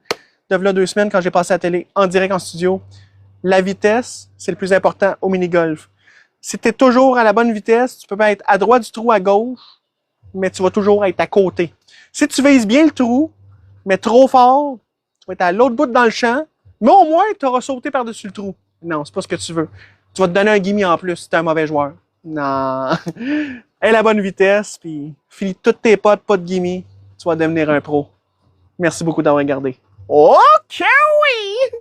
de v'là 2 semaines quand j'ai passé à la télé en direct en studio, la vitesse, c'est le plus important au mini-golf. Si tu es toujours à la bonne vitesse, tu peux pas être à droite du trou à gauche, mais tu vas toujours être à côté. Si tu vises bien le trou, mais trop fort, tu vas être à l'autre bout dans le champ, mais au moins, tu auras sauté par-dessus le trou. Non, c'est pas ce que tu veux. Tu vas te donner un gimme en plus si tu es un mauvais joueur. Non. Aie la bonne vitesse, puis finis tous tes potes, pas de gimme. Tu vas devenir un pro. Merci beaucoup d'avoir regardé. OK, oui!